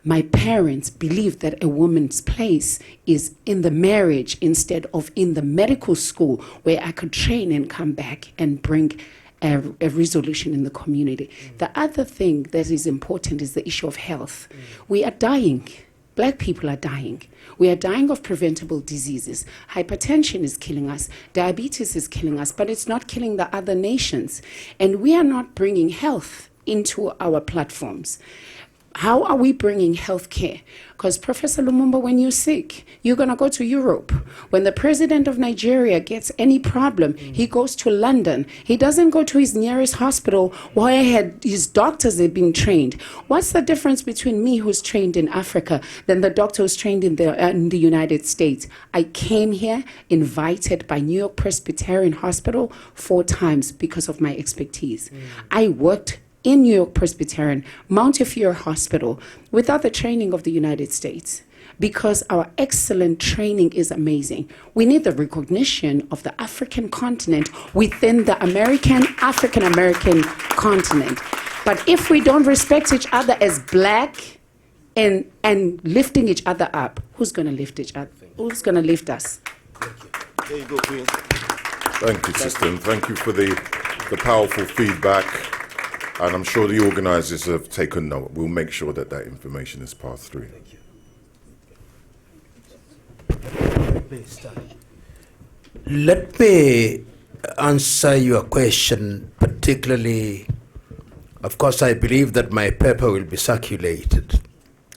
My parents believed that a woman's place is in the marriage instead of in the medical school, where I could train and come back and bring a resolution in the community. The other thing that is important is the issue of health. We are dying. Black people are dying. We are dying of preventable diseases. Hypertension is killing us. Diabetes is killing us, but it's not killing the other nations. And we are not bringing health into our platforms. How are we bringing health care? Because Professor Lumumba, when you're sick, you're going to go to Europe. When the president of Nigeria gets any problem, he goes to London. He doesn't go to his nearest hospital where his doctors have been trained. What's the difference between me, who's trained in Africa, than the doctor who's trained in the United States? I came here invited by New York Presbyterian Hospital 4 times because of my expertise. I worked in New York Presbyterian, Montefiore Hospital, without the training of the United States, because our excellent training is amazing. We need the recognition of the African continent within the African American continent. But if we don't respect each other as black and lifting each other up, who's going to lift each other? Who's going to lift us? There you go, Queen. Thank you, sister, and thank you for the powerful feedback. And I'm sure the organisers have taken note. We'll make sure that that information is passed through. Let me answer your question, particularly, of course, I believe that my paper will be circulated,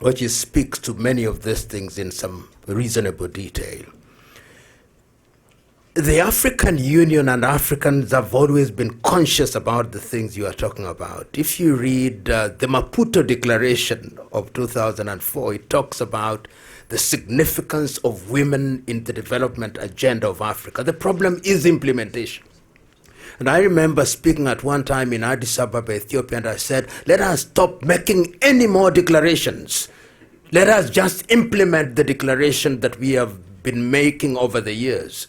which speaks to many of these things in some reasonable detail. The African Union and Africans have always been conscious about the things you are talking about. If you read the Maputo Declaration of 2004, it talks about the significance of women in the development agenda of Africa. The problem is implementation. And I remember speaking at one time in Addis Ababa, Ethiopia, and I said, let us stop making any more declarations. Let us just implement the declaration that we have been making over the years.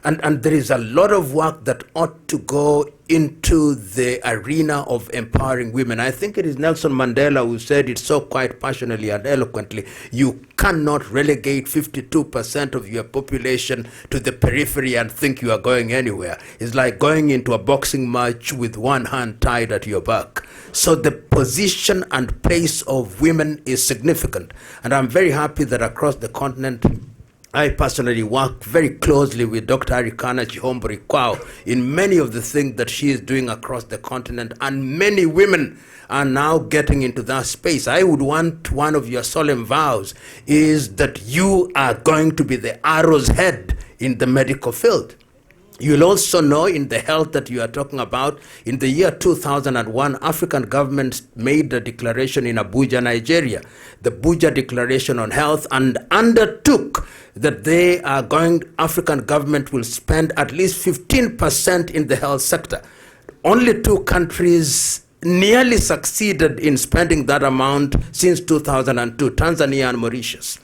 And there is a lot of work that ought to go into the arena of empowering women. I think it is Nelson Mandela who said it so quite passionately and eloquently. You cannot relegate 52% of your population to the periphery and think you are going anywhere. It's like going into a boxing match with one hand tied at your back. So the position and place of women is significant. And I'm very happy that across the continent, I personally work very closely with Dr. Arikana Chihombori Kwao in many of the things that she is doing across the continent, and many women are now getting into that space. I would want one of your solemn vows is that you are going to be the arrow's head in the medical field. You'll also know in the health that you are talking about, in the year 2001, African governments made a declaration in Abuja, Nigeria, the Abuja Declaration on Health, and undertook that African government will spend at least 15% in the health sector. Only 2 countries nearly succeeded in spending that amount since 2002, Tanzania and Mauritius.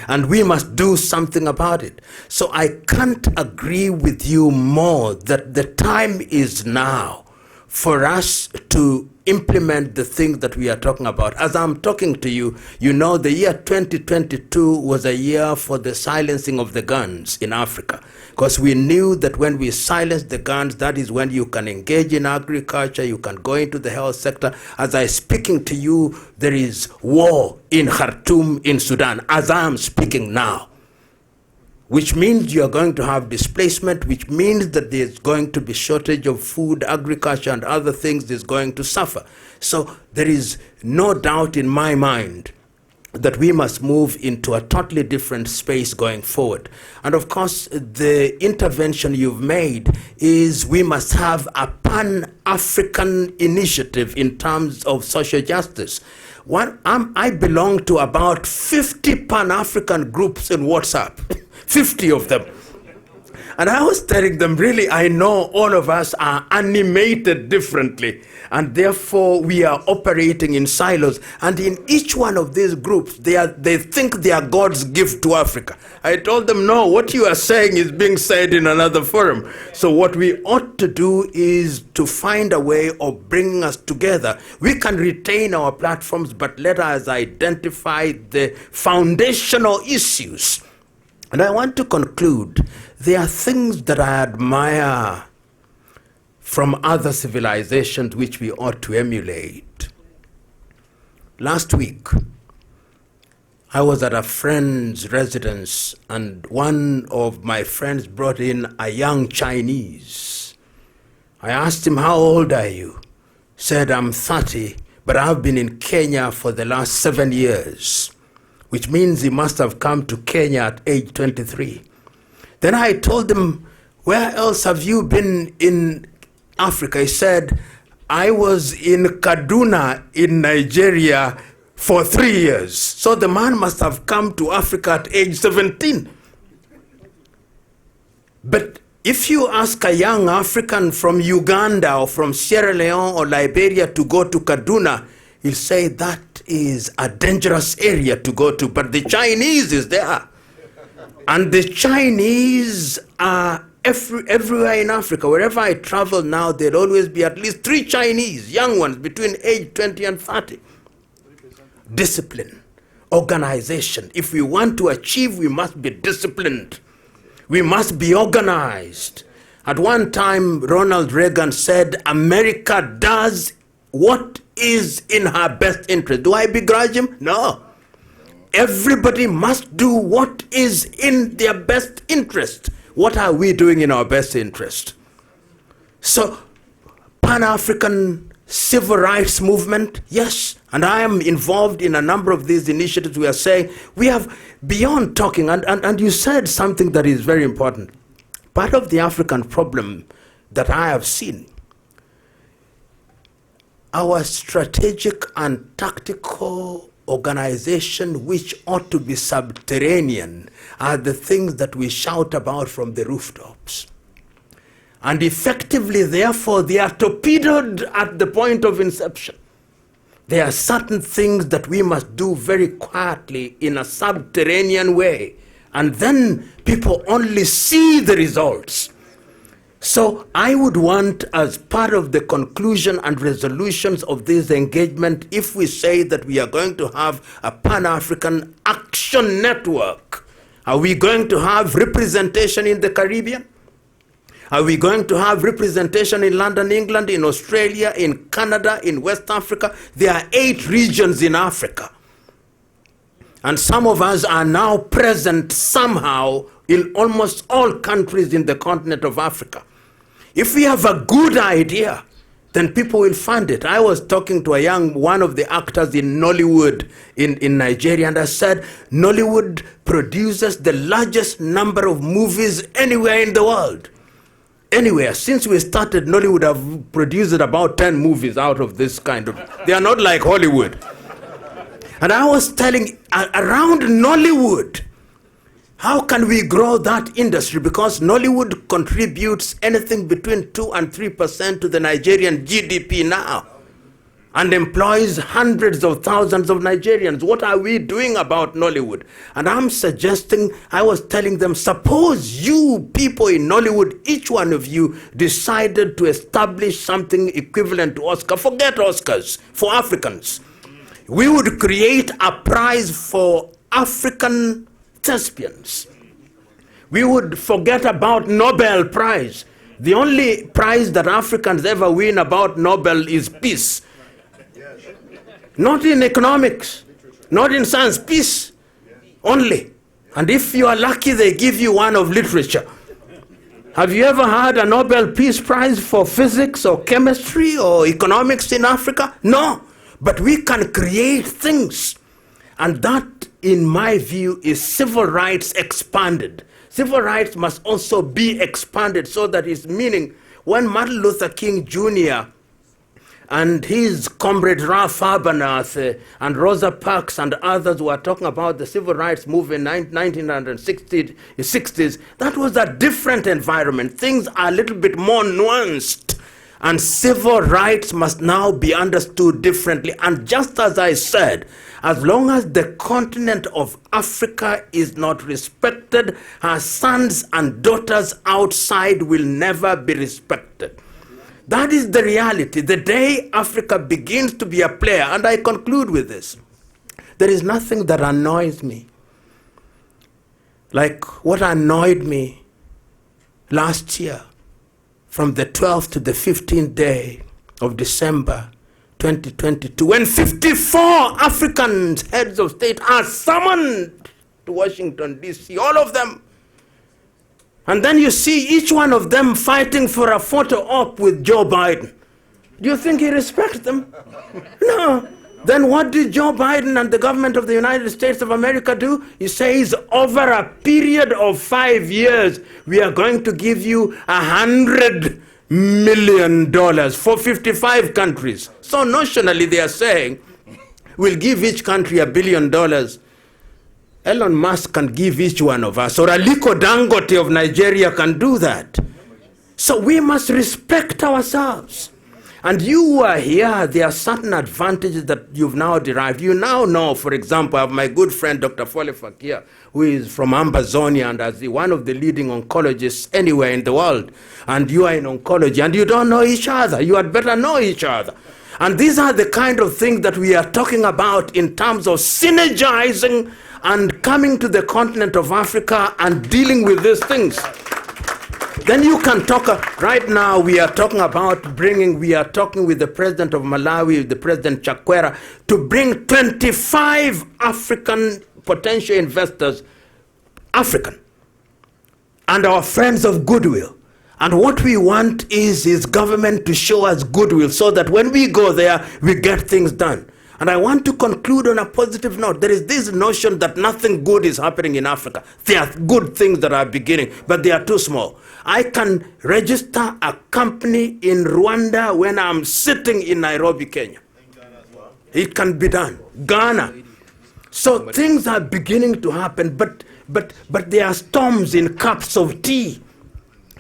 And we must do something about it. So I can't agree with you more that the time is now for us to implement the things that we are talking about. As I'm talking to you, you know the year 2022 was a year for the silencing of the guns in Africa. Because we knew that when we silence the guns, that is when you can engage in agriculture, you can go into the health sector. As I'm speaking to you, there is war in Khartoum in Sudan, as I am speaking now. Which means you are going to have displacement, which means that there's going to be shortage of food, agriculture, and other things is going to suffer. So there is no doubt in my mind that we must move into a totally different space going forward. And of course, the intervention you've made is we must have a pan-African initiative in terms of social justice. I belong to about 50 pan-African groups in WhatsApp. 50 of them. And I was telling them, really, I know all of us are animated differently, and therefore we are operating in silos. And in each one of these groups, they think they are God's gift to Africa. I told them, no, what you are saying is being said in another forum. So what we ought to do is to find a way of bringing us together. We can retain our platforms, but let us identify the foundational issues. And I want to conclude, there are things that I admire from other civilizations which we ought to emulate. Last week, I was at a friend's residence, and one of my friends brought in a young Chinese. I asked him, "How old are you?" He said, "I'm 30, but I've been in Kenya for the last 7 years," which means he must have come to Kenya at age 23. Then I told him, "Where else have you been in Africa?" He said, "I was in Kaduna in Nigeria for 3 years." So the man must have come to Africa at age 17. But if you ask a young African from Uganda or from Sierra Leone or Liberia to go to Kaduna, he'll say that is a dangerous area to go to. But the Chinese is there. And the Chinese are everywhere in Africa. Wherever I travel now, there'll always be at least 3 Chinese, young ones between age 20 and 30. Discipline, organization. If we want to achieve, we must be disciplined. We must be organized. At one time, Ronald Reagan said, "America does what is in her best interest." Do I begrudge him? No. Everybody must do what is in their best interest. What are we doing in our best interest? So, Pan-African civil rights movement, yes, and I am involved in a number of these initiatives. We are saying we have, beyond talking, and you said something that is very important. Part of the African problem that I have seen, our strategic and tactical organization, which ought to be subterranean, are the things that we shout about from the rooftops. And effectively, therefore, they are torpedoed at the point of inception. There are certain things that we must do very quietly in a subterranean way, and then people only see the results. So I would want, as part of the conclusion and resolutions of this engagement, if we say that we are going to have a Pan-African action network, are we going to have representation in the Caribbean? Are we going to have representation in London, England, in Australia, in Canada, in West Africa? There are 8 regions in Africa. And some of us are now present somehow in almost all countries in the continent of Africa. If we have a good idea, then people will fund it. I was talking to one of the actors in Nollywood in Nigeria, and I said, Nollywood produces the largest number of movies anywhere in the world. Anywhere. Since we started, Nollywood have produced about 10 movies out of this kind of, they are not like Hollywood. And I was telling, around Nollywood, how can we grow that industry? Because Nollywood contributes anything between 2 and 3% to the Nigerian GDP now, and employs hundreds of thousands of Nigerians. What are we doing about Nollywood? And I'm suggesting, I was telling them, suppose you people in Nollywood, each one of you decided to establish something equivalent to Oscar. Forget Oscars, for Africans. We would create a prize for African thespians. We would forget about Nobel Prize. The only prize that Africans ever win about Nobel is peace. Not in economics, not in science, peace only. And if you are lucky, they give you one of literature. Have you ever had a Nobel Peace Prize for physics or chemistry or economics in Africa? No. But we can create things. And that, in my view, is civil rights expanded. Civil rights must also be expanded so that it's meaning when Martin Luther King Jr. and his comrade Ralph Abernathy and Rosa Parks and others were talking about the civil rights movement in 1960s, that was a different environment. Things are a little bit more nuanced. And civil rights must now be understood differently. And just as I said, as long as the continent of Africa is not respected, her sons and daughters outside will never be respected. That is the reality. The day Africa begins to be a player, and I conclude with this, there is nothing that annoys me like what annoyed me last year from the 12th to the 15th day of December 2022, when 54 African heads of state are summoned to Washington, D.C., all of them. And then you see each one of them fighting for a photo op with Joe Biden. Do you think he respects them? No. Then what did Joe Biden and the government of the United States of America do? He says, over a period of 5 years, we are going to give you $100 million for 55 countries. So notionally they are saying, we'll give each country $1 billion. Elon Musk can give each one of us, or Aliko Dangote of Nigeria can do that. So we must respect ourselves. And you who are here, there are certain advantages that you've now derived. You now know, for example, I have my good friend Dr. Fole Fakir, who is from Ambazonia and as one of the leading oncologists anywhere in the world. And you are in oncology and you don't know each other. You had better know each other. And these are the kind of things that we are talking about in terms of synergizing and coming to the continent of Africa and dealing with these things. Then you can talk, right now we are talking about we are talking with the president of Malawi, the president Chakwera, to bring 25 African potential investors, African, and our friends of goodwill. And what we want is government to show us goodwill so that when we go there, we get things done. And I want to conclude on a positive note. There is this notion that nothing good is happening in Africa. There are good things that are beginning, but they are too small. I can register a company in Rwanda when I'm sitting in Nairobi, Kenya. It can be done. Ghana. So things are beginning to happen, but there are storms in cups of tea.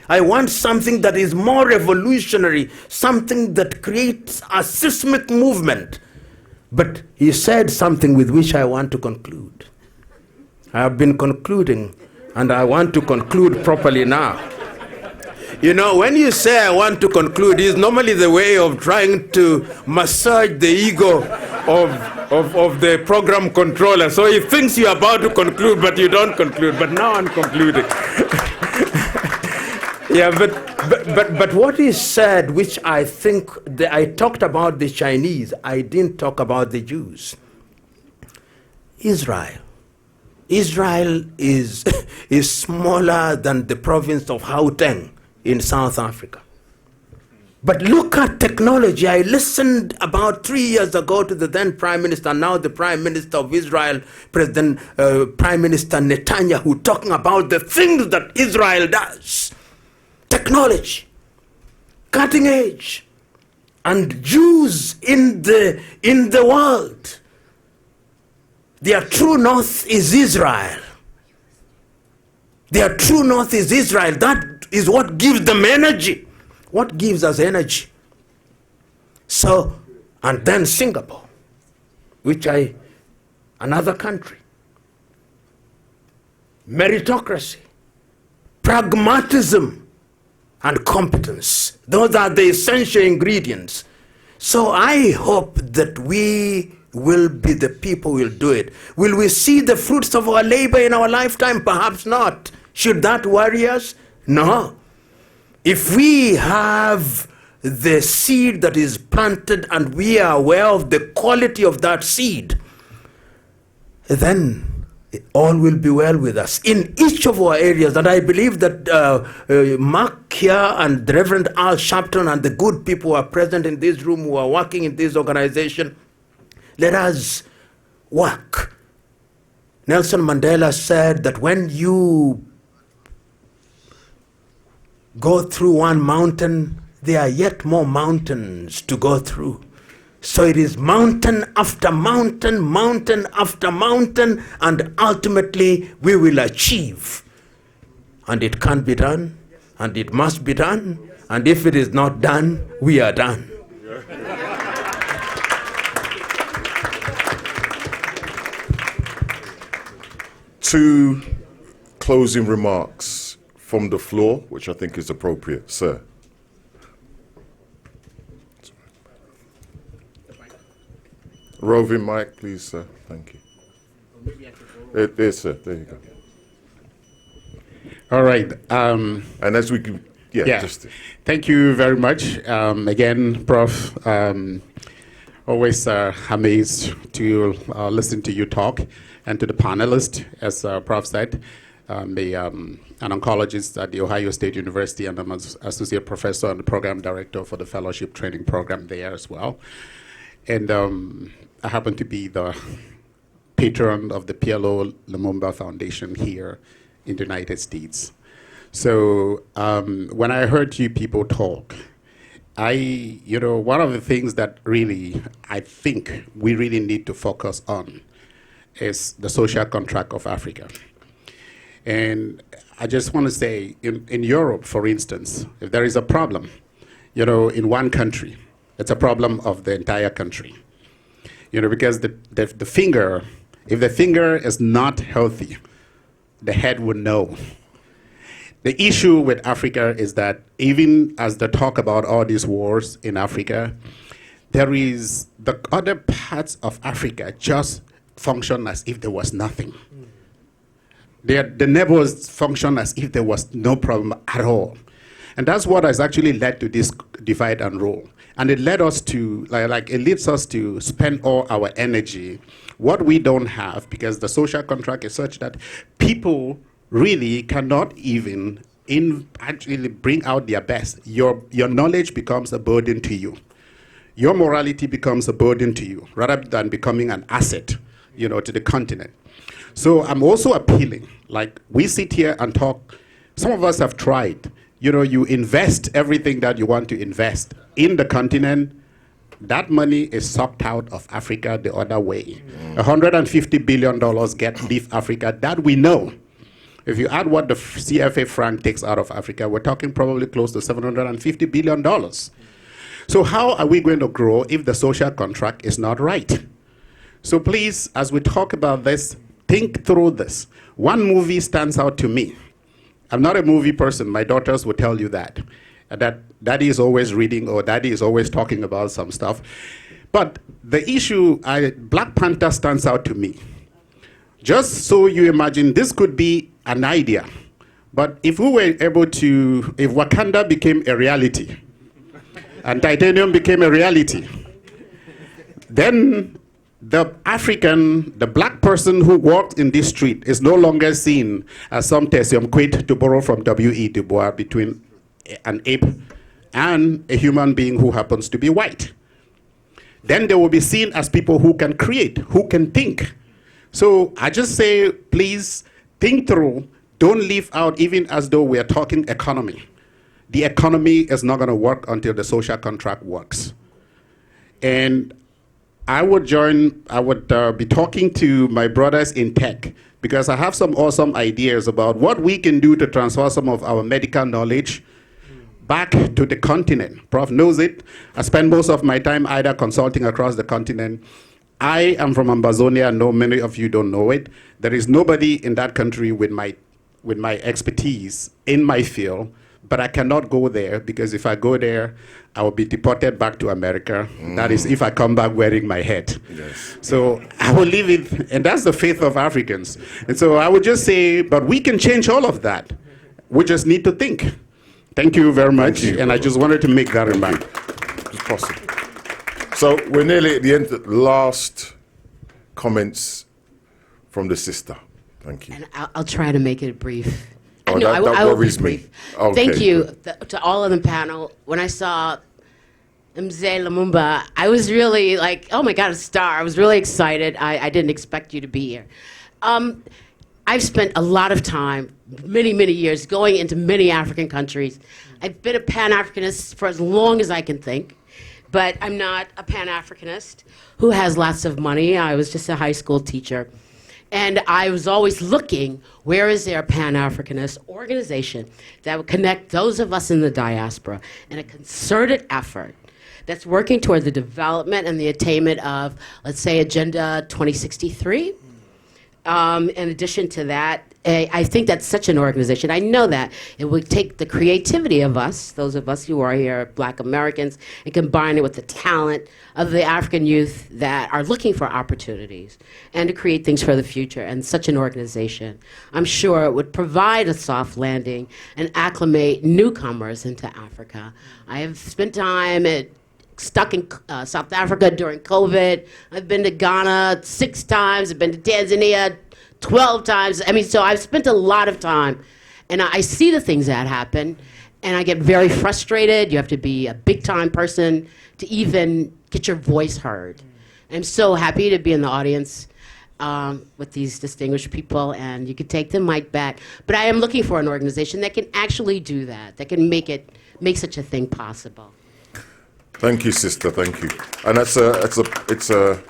I want something that is more revolutionary, something that creates a seismic movement. But he said something with which I want to conclude. I have been concluding, and I want to conclude properly now. You know, when you say I want to conclude, it's normally the way of trying to massage the ego of the program controller. So he thinks you're about to conclude, but you don't conclude. But now I'm concluding. Yeah, but what he said, which I think, I talked about the Chinese, I didn't talk about the Jews. Israel is smaller than the province of Gauteng in South Africa. But look at technology. I listened about 3 years ago to the then Prime Minister, now the Prime Minister of Israel, Prime Minister Netanyahu, talking about the things that Israel does. Technology, cutting edge, and Jews in the world. Their true north is Israel. Their true north is Israel. That is what gives them energy. What gives us energy? So, and then Singapore, another country. Meritocracy, pragmatism, and competence. Those are the essential ingredients. So I hope that we will be the people who will do it. Will we see the fruits of our labor in our lifetime? Perhaps not. Should that worry us? No. If we have the seed that is planted and we are aware of the quality of that seed, then all will be well with us in each of our areas. And I believe that Mark here and the Reverend Al Sharpton and the good people who are present in this room, who are working in this organization, let us work. Nelson Mandela said that when you go through one mountain, there are yet more mountains to go through. So it is mountain after mountain, mountain after mountain, and ultimately we will achieve. And it can be done, and it must be done, and if it is not done, we are done. Two closing remarks from the floor, which I think is appropriate. Sir. Roving mic, please, sir. Thank you. There, sir. There you go. All right. And as we Yeah, just Thank you very much. Again, Prof, always amazed to listen to you talk, and to the panelists, as Prof said. An oncologist at The Ohio State University, and I'm an associate professor and the program director for the fellowship training program there as well. And I happen to be the patron of the PLO Lumumba Foundation here in the United States. So when I heard you people talk, one of the things that really I think we really need to focus on is the social contract of Africa. And I just want to say, in Europe, for instance, if there is a problem, in one country, it's a problem of the entire country. Because the finger, if the finger is not healthy, the head would know. The issue with Africa is that even as they talk about all these wars in Africa, there is the other parts of Africa just function as if there was nothing. The neighbors function as if there was no problem at all. And that's what has actually led to this divide and rule. And it led us to, it leads us to spend all our energy, what we don't have, because the social contract is such that people really cannot even actually bring out their best. Your knowledge becomes a burden to you. Your morality becomes a burden to you, rather than becoming an asset, to the continent. So I'm also appealing, we sit here and talk, some of us have tried, you invest everything that you want to invest in the continent, that money is sucked out of Africa the other way. $150 billion leave Africa, that we know. If you add what the CFA franc takes out of Africa, we're talking probably close to $750 billion. So how are we going to grow if the social contract is not right? So please, as we talk about this, think through this. One movie stands out to me. I'm not a movie person. My daughters will tell you that daddy is always reading or daddy is always talking about some stuff. But the issue, Black Panther stands out to me. Just so you imagine, this could be an idea. But if we were able to, if Wakanda became a reality, and titanium became a reality, then the black person who walked in this street is no longer seen as some tertium quid, to borrow from W.E. Du Bois, between an ape and a human being who happens to be white. Then they will be seen as people who can create, who can think. So I just say, please think through, don't leave out, even as though we are talking economy. The economy is not going to work until the social contract works. And I would be talking to my brothers in tech, because I have some awesome ideas about what we can do to transfer some of our medical knowledge back to the continent. Prof knows it. I spend most of my time either consulting across the continent. I am from Ambazonia. I know many of you don't know it. There is nobody in that country with my expertise in my field, but I cannot go there, because if I go there, I will be deported back to America. That is if I come back wearing my hat. Yes. So I will leave it, and that's the faith of Africans. And so I would just say, but we can change all of that. We just need to think. Thank you very much, and I just wanted to make that remark. It's possible. So we're nearly at the end of the last comments from the sister. Thank you. And I'll try to make it brief. Oh, no, that I will be worries brief. me. Okay. Thank you to all on the panel. When I saw Mzee Lumumba, I was really like, oh my God, a star. I was really excited. I didn't expect you to be here. I've spent a lot of time, many, many years, going into many African countries. I've been a Pan-Africanist for as long as I can think, but I'm not a Pan-Africanist who has lots of money. I was just a high school teacher. And I was always looking, where is there a Pan-Africanist organization that would connect those of us in the diaspora in a concerted effort that's working toward the development and the attainment of, let's say, Agenda 2063, In addition to that, I think that's such an organization. I know that it would take the creativity of us, those of us who are here, Black Americans, and combine it with the talent of the African youth that are looking for opportunities and to create things for the future. And such an organization, I'm sure it would provide a soft landing and acclimate newcomers into Africa. I have spent time stuck in South Africa during COVID. I've been to Ghana 6 times. I've been to Tanzania 12 times. I mean, so I've spent a lot of time, and I see the things that happen, and I get very frustrated. You have to be a big-time person to even get your voice heard. I'm so happy to be in the audience with these distinguished people, and you could take the mic back. But I am looking for an organization that can actually do that, that can make such a thing possible. Thank you, sister. Thank you. And it's a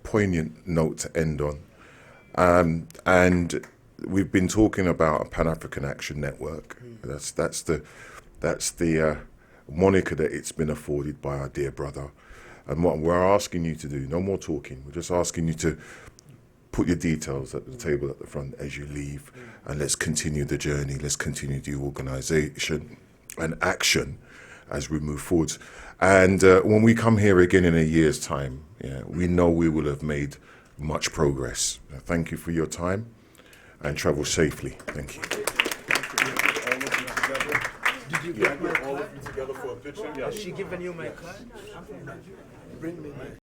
poignant note to end on. And we've been talking about a Pan-African Action Network. That's the moniker that it's been afforded by our dear brother. And what we're asking you to do, no more talking. We're just asking you to put your details at the table at the front as you leave, and let's continue the journey. Let's continue the organisation and action as we move forward. And when we come here again in a year's time, we know we will have made much progress. Thank you for your time, and travel safely. Thank you. Did you get my card? All of you together for a picture? Has she given you my card? Bring me my